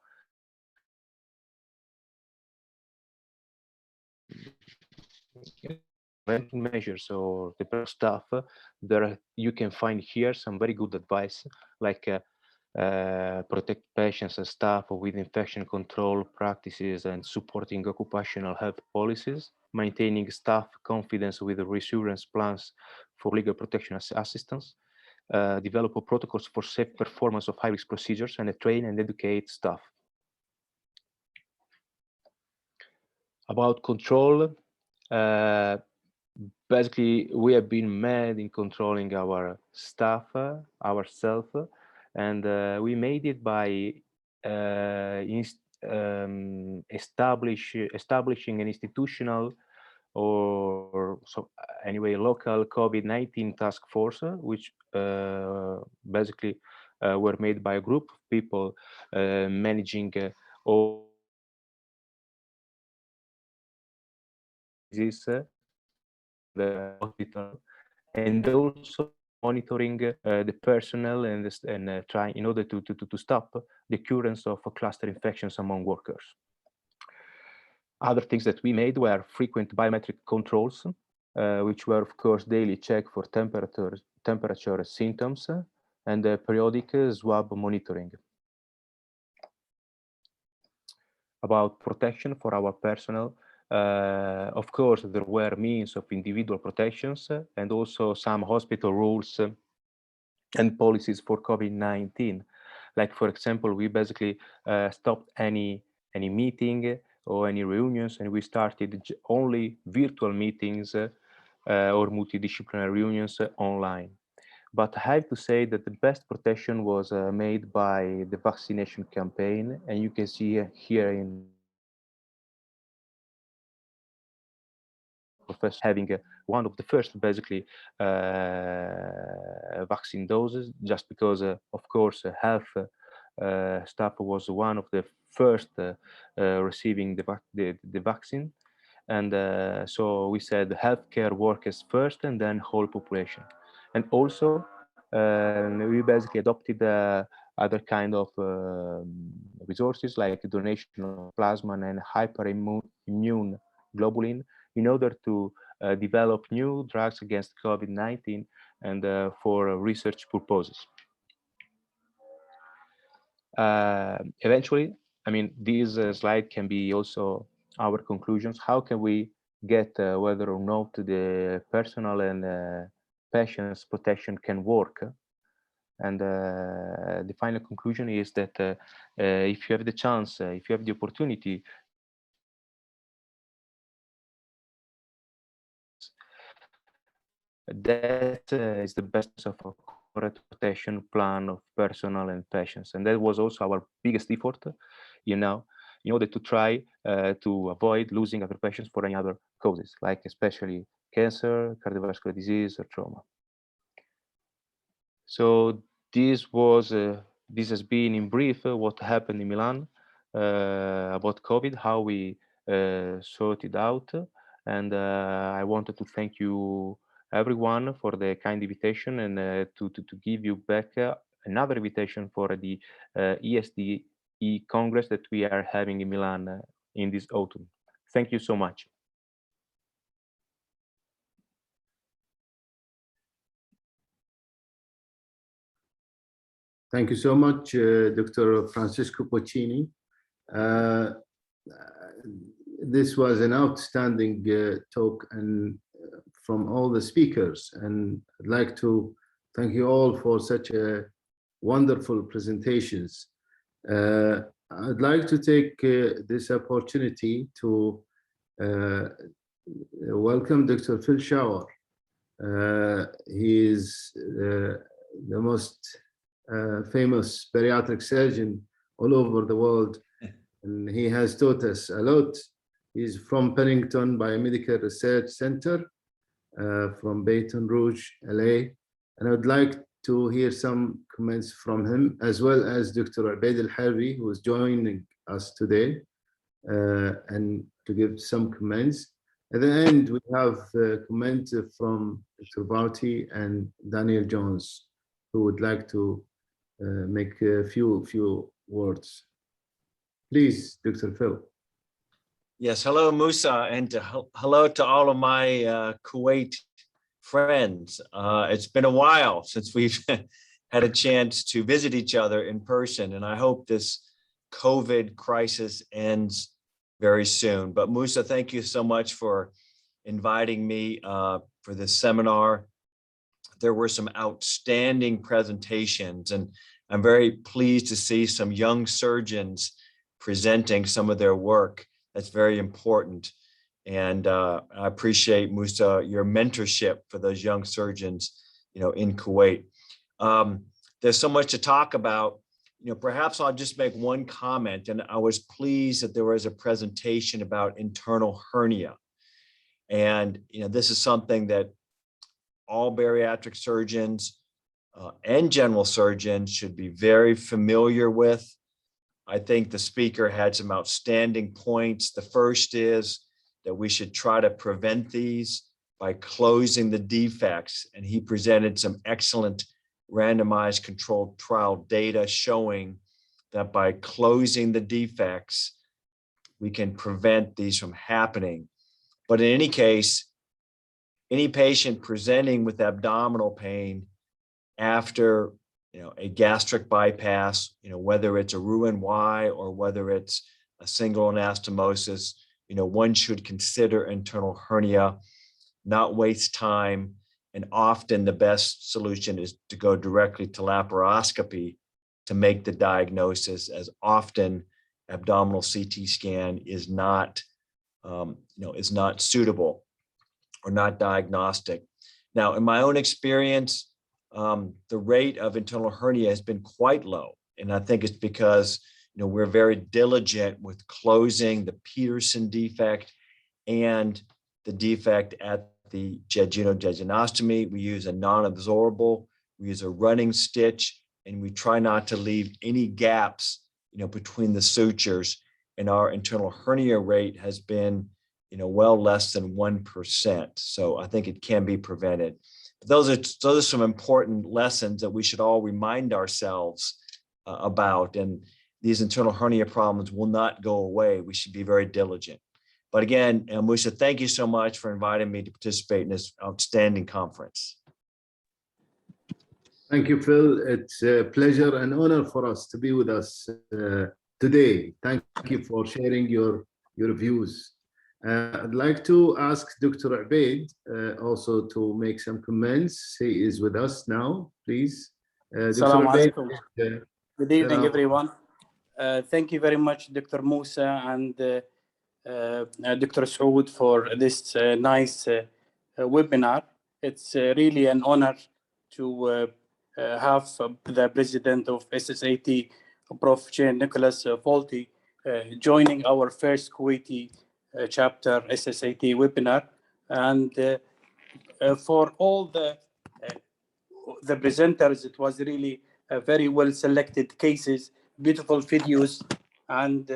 Preventing measures or the staff, you can find here some very good advice, like protect patients and staff with infection control practices and supporting occupational health policies, maintaining staff confidence with the reassurance plans for legal protection assistance, develop protocols for safe performance of high-risk procedures, and train and educate staff. About control, basically we have been mad in controlling our staff, ourselves, and we made it by establishing an institutional or anyway local COVID-19 task force, which basically were made by a group of people managing all this the hospital, and also monitoring the personnel and trying in order to stop the occurrence of cluster infections among workers. Other things that we made were frequent biometric controls, which were of course daily check for temperature symptoms, and periodic swab monitoring. About protection for our personnel, of course, there were means of individual protections and also some hospital rules and policies for COVID-19. Like, for example, we basically stopped any meeting or any reunions, and we started only virtual meetings or multidisciplinary reunions online. But I have to say that the best protection was made by the vaccination campaign, and you can see here in Professor having one of the first basically vaccine doses, just because of course health staff was one of the first receiving the vaccine, and so we said healthcare workers first and then whole population. And also we basically adopted other kind of resources like donation of plasma and hyperimmune globulin in order to develop new drugs against COVID-19 and for research purposes. Eventually, I mean, this slide can be also our conclusions. How can we get whether or not the personal and patient's protection can work. And the final conclusion is that if you have the chance, if you have the opportunity, that is the best of a correct protection plan of personal and patients. And that was also our biggest effort, in order to try to avoid losing our patients for any other causes, like especially cancer, cardiovascular disease, or trauma. So this has been in brief what happened in Milan about COVID, how we sorted out. And I wanted to thank you everyone for the kind invitation, and to give you back another invitation for the ESDE Congress that we are having in Milan in this autumn. Thank you so much. Thank you so much, Dr. Francisco Poccini. This was an outstanding talk and from all the speakers, and I'd like to thank you all for such wonderful presentations. I'd like to take this opportunity to welcome Dr. Phil Shower. He is the most famous bariatric surgeon all over the world, and he has taught us a lot. He's from Pennington Biomedical Research Center, from Baton Rouge, LA, and I would like to hear some comments from him, as well as Dr. Ubaid Al-Harbi, who is joining us today, and to give some comments. At the end, we have a comment from Dr. Vauthey and Daniel Jones, who would like to make a few words. Please, Dr. Phil. Yes, hello, Mousa, and hello to all of my Kuwait friends. It's been a while since we've had a chance to visit each other in person, and I hope this COVID crisis ends very soon. But Mousa, thank you so much for inviting me for this seminar. There were some outstanding presentations, and I'm very pleased to see some young surgeons presenting some of their work. That's very important. And I appreciate, Mousa, your mentorship for those young surgeons, in Kuwait. There's so much to talk about. Perhaps I'll just make one comment. And I was pleased that there was a presentation about internal hernia. And, this is something that all bariatric surgeons and general surgeons should be very familiar with. I think the speaker had some outstanding points. The first is that we should try to prevent these by closing the defects. And he presented some excellent randomized controlled trial data showing that by closing the defects, we can prevent these from happening. But in any case, any patient presenting with abdominal pain after a gastric bypass, whether it's a Roux-en-Y or whether it's a single anastomosis, one should consider internal hernia, not waste time. And often the best solution is to go directly to laparoscopy to make the diagnosis, as often abdominal CT scan is not suitable or not diagnostic. Now, in my own experience, the rate of internal hernia has been quite low. And I think it's because, we're very diligent with closing the Peterson defect and the defect at the jejunal-jejunostomy. We use a non-absorbable, we use a running stitch, and we try not to leave any gaps, between the sutures. And our internal hernia rate has been, well less than 1%. So I think it can be prevented. Those are some important lessons that we should all remind ourselves about. And these internal hernia problems will not go away. We should be very diligent. But again, Mousa, thank you so much for inviting me to participate in this outstanding conference. Thank you, Phil. It's a pleasure and honor for us to be with us today. Thank you for sharing your views. I'd like to ask Dr. Ubaid also to make some comments. He is with us now, please. Assalamu alaikum. Good evening, Salam. everyone. Thank you very much, Dr. Mousa and Dr. Saud for this nice webinar. It's really an honor to have the president of SSAT, Prof. Jean-Nicolas Vauthey, joining our first Kuwaiti chapter SSAT webinar. And for all the presenters, it was really very well selected cases, beautiful videos, and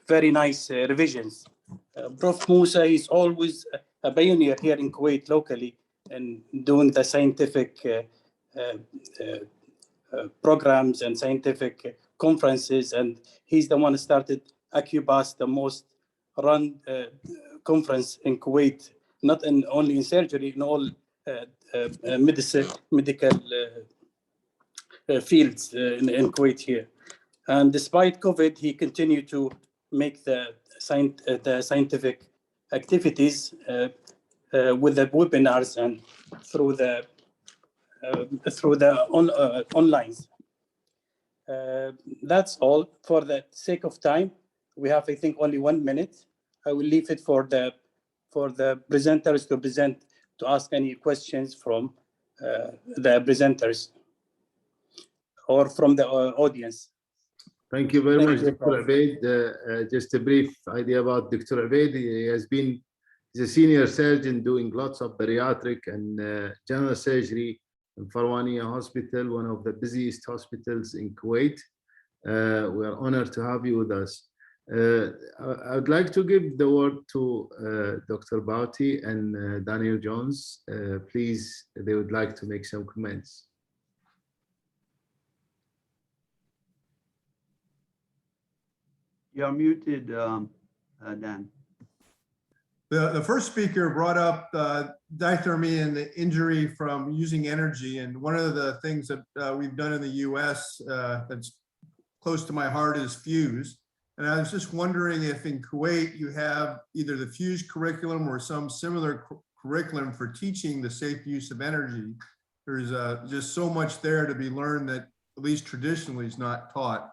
very nice revisions. Prof. Mousa is always a pioneer here in Kuwait locally and doing the scientific programs and scientific conferences, and he's the one who started AccuPass, the most run conference in Kuwait, not only in surgery, in all medical fields in Kuwait here. And despite COVID, he continued to make the scientific activities with the webinars and through the online. That's all. For the sake of time, we have, I think, only 1 minute. I will leave it for the presenters to present, to ask any questions from the presenters or from the audience. Thank you very much, Dr. Ubaid. Just a brief idea about Dr. Ubaid. He's a senior surgeon doing lots of bariatric and general surgery in Farwania Hospital, one of the busiest hospitals in Kuwait. We are honored to have you with us. I would like to give the word to Dr. Vauthey and Daniel Jones. Please, they would like to make some comments. You're muted, Dan. The first speaker brought up diathermy and the injury from using energy. And one of the things that we've done in the US that's close to my heart is FUSE. And I was just wondering if in Kuwait you have either the FUSE curriculum or some similar curriculum for teaching the safe use of energy. There's just so much there to be learned that at least traditionally is not taught.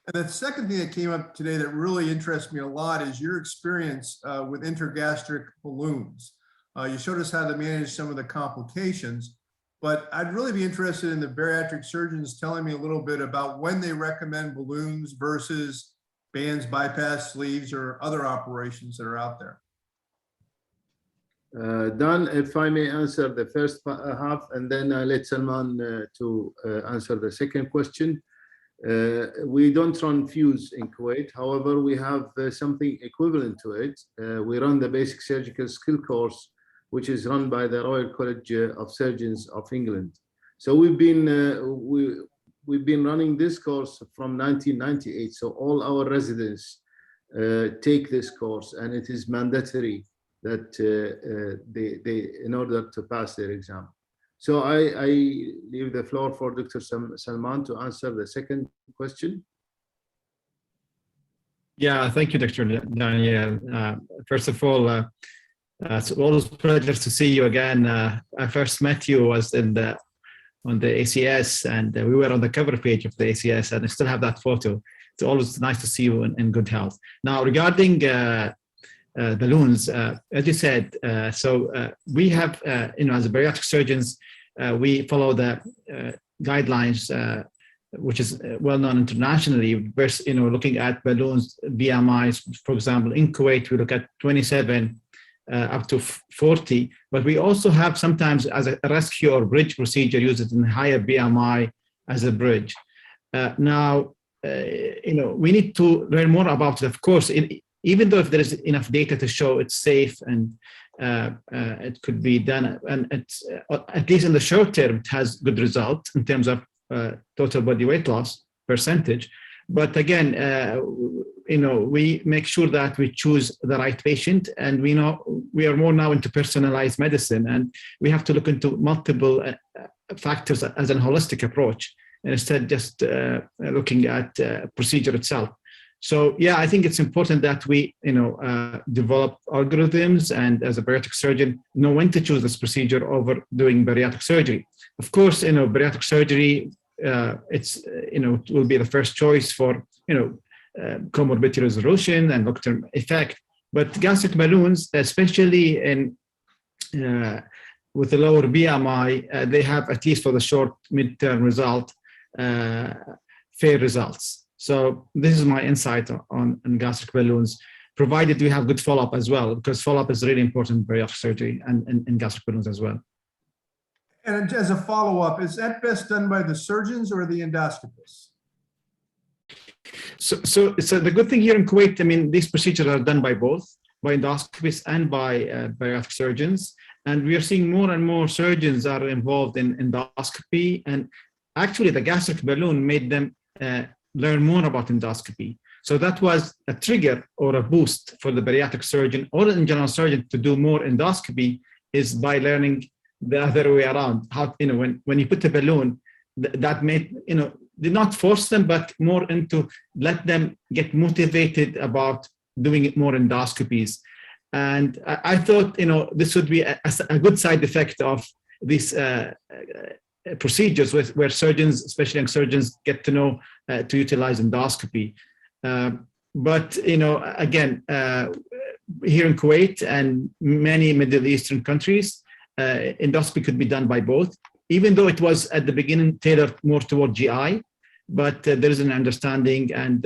And the second thing that came up today that really interests me a lot is your experience with intergastric balloons. You showed us how to manage some of the complications, but I'd really be interested in the bariatric surgeons telling me a little bit about when they recommend balloons versus bands, bypass sleeves, or other operations that are out there. Dan, if I may answer the first half, and then I let Salman to answer the second question. We don't run FUSE in Kuwait. However, we have something equivalent to it. We run the basic surgical skill course, which is run by the Royal College of Surgeons of England. So we've been running this course from 1998. So all our residents take this course, and it is mandatory that they in order to pass their exam. So I leave the floor for Dr. Salman to answer the second question. Yeah, thank you, Dr. Daniel. First of all, it's always a pleasure to see you again. I first met you was on the ACS, and we were on the cover page of the ACS, and I still have that photo. It's always nice to see you in good health. Now, regarding balloons, as you said, we have, as bariatric surgeons, we follow the guidelines, which is well known internationally. Looking at balloons, BMIs, for example, in Kuwait, we look at 27 up to 40, but we also have sometimes as a rescue or bridge procedure, use it in higher BMI as a bridge. Now, we need to learn more about it, of course. Even though if there is enough data to show it's safe and it could be done, and it's at least in the short term, it has good results in terms of total body weight loss percentage. But again, we make sure that we choose the right patient, and we know we are more now into personalized medicine, and we have to look into multiple factors as a holistic approach, and instead just looking at procedure itself. So yeah, I think it's important that we, develop algorithms, and as a bariatric surgeon, know when to choose this procedure over doing bariatric surgery. Of course, bariatric surgery, it will be the first choice for, comorbidity resolution and long-term effect. But gastric balloons, especially with the lower BMI, they have, at least for the short mid-term result, fair results. So this is my insight on gastric balloons, provided we have good follow-up as well, because follow-up is really important in bariatric surgery and in gastric balloons as well. And as a follow-up, is that best done by the surgeons or the endoscopists? So the good thing here in Kuwait, I mean, these procedures are done by both, by endoscopists and by bariatric surgeons. And we are seeing more and more surgeons are involved in endoscopy. And actually, the gastric balloon made them learn more about endoscopy. So that was a trigger or a boost for the bariatric surgeon or the general surgeon to do more endoscopy, is by learning the other way around. How, when you put a balloon, that made, did not force them, but more into let them get motivated about doing more endoscopies. And I thought, this would be a good side effect of these procedures where surgeons, especially young surgeons, get to know to utilize endoscopy. But, again, here in Kuwait and many Middle Eastern countries, endoscopy could be done by both, even though it was at the beginning tailored more toward GI. But there is an understanding, and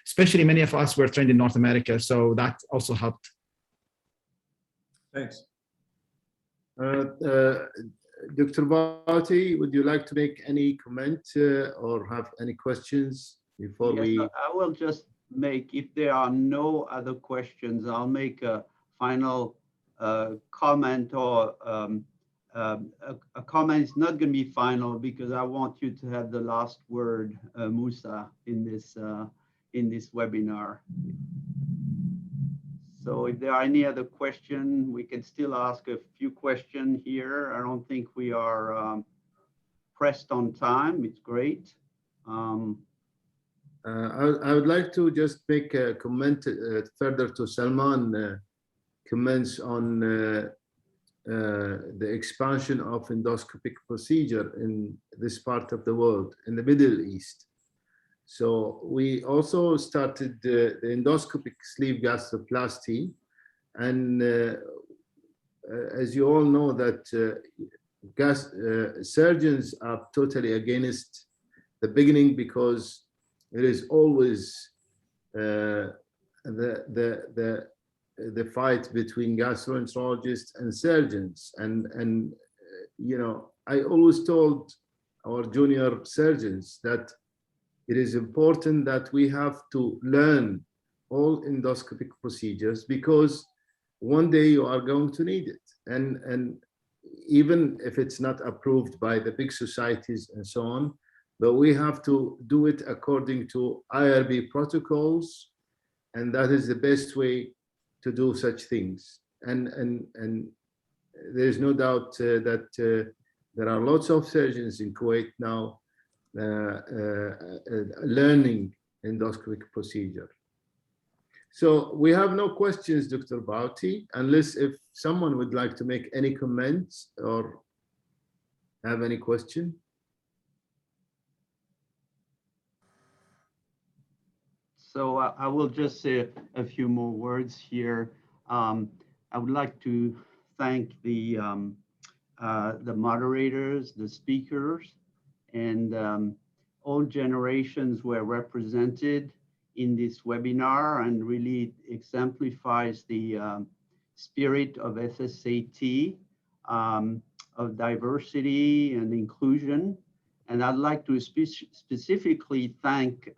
especially many of us were trained in North America, so that also helped. Thanks. Dr. Vauthey, would you like to make any comment or have any questions before we? I will just make, if there are no other questions, I'll make a final comment, or a comment is not going to be final because I want you to have the last word, Mousa, in this webinar. So if there are any other questions, we can still ask a few questions here. I don't think we are pressed on time. It's great. I would like to just make a comment further to Salman comments on the expansion of endoscopic procedure in this part of the world, in the Middle East. So we also started the endoscopic sleeve gastroplasty, and as you all know that surgeons are totally against the beginning, because it is always the fight between gastroenterologists and surgeons, and I always told our junior surgeons that it is important that we have to learn all endoscopic procedures, because one day you are going to need it. And even if it's not approved by the big societies and so on, but we have to do it according to IRB protocols. And that is the best way to do such things. And there is no doubt that there are lots of surgeons in Kuwait now learning endoscopic procedure. So we have no questions, Dr. Vauthey, unless if someone would like to make any comments or have any question. So I will just say a few more words here. I would like to thank the moderators, the speakers, and all generations were represented in this webinar, and really exemplifies the spirit of SSAT, of diversity and inclusion. And I'd like to specifically thank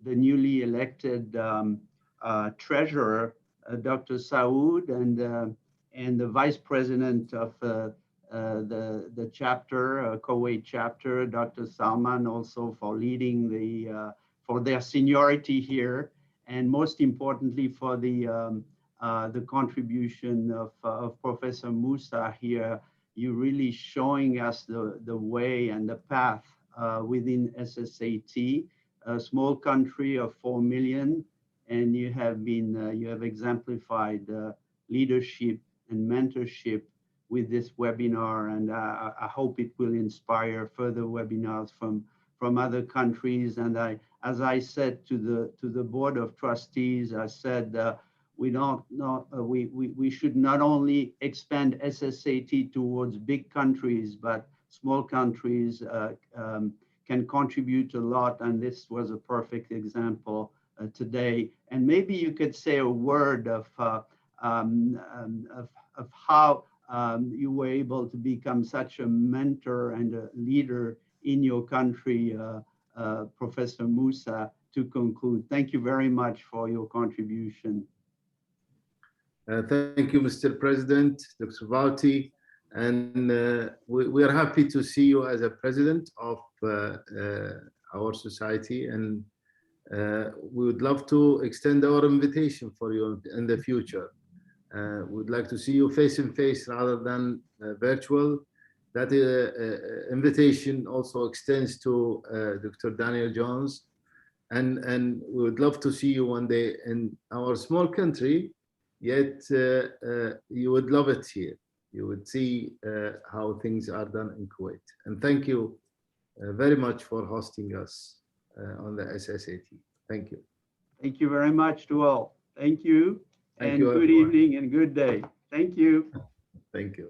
the newly elected treasurer, Dr. Saud, and the vice president of the chapter, Kuwait chapter, Dr. Salman, also for leading for their seniority here, and most importantly for the contribution of Professor Mousa here. You really showing us the way and the path within SSAT. a small country of 4 million, and you have exemplified leadership and mentorship with this webinar, and I hope it will inspire further webinars from other countries. And as I said to the board of trustees, I said we should not only expand SSAT towards big countries, but small countries can contribute a lot, and this was a perfect example today. And maybe you could say a word of how you were able to become such a mentor and a leader in your country, Professor Mousa, to conclude. Thank you very much for your contribution. Thank you, Mr. President, Dr. Vauthey. And we are happy to see you as a president of our society. And we would love to extend our invitation for you in the future. We'd like to see you face to face rather than virtual. That invitation also extends to Dr. Daniel Jones. And we would love to see you one day in our small country, yet you would love it here. You would see how things are done in Kuwait. And thank you very much for hosting us on the SSAT. Thank you. Thank you very much to all. Thank you. Thank and you, good everyone. evening and good day. Thank you. Thank you.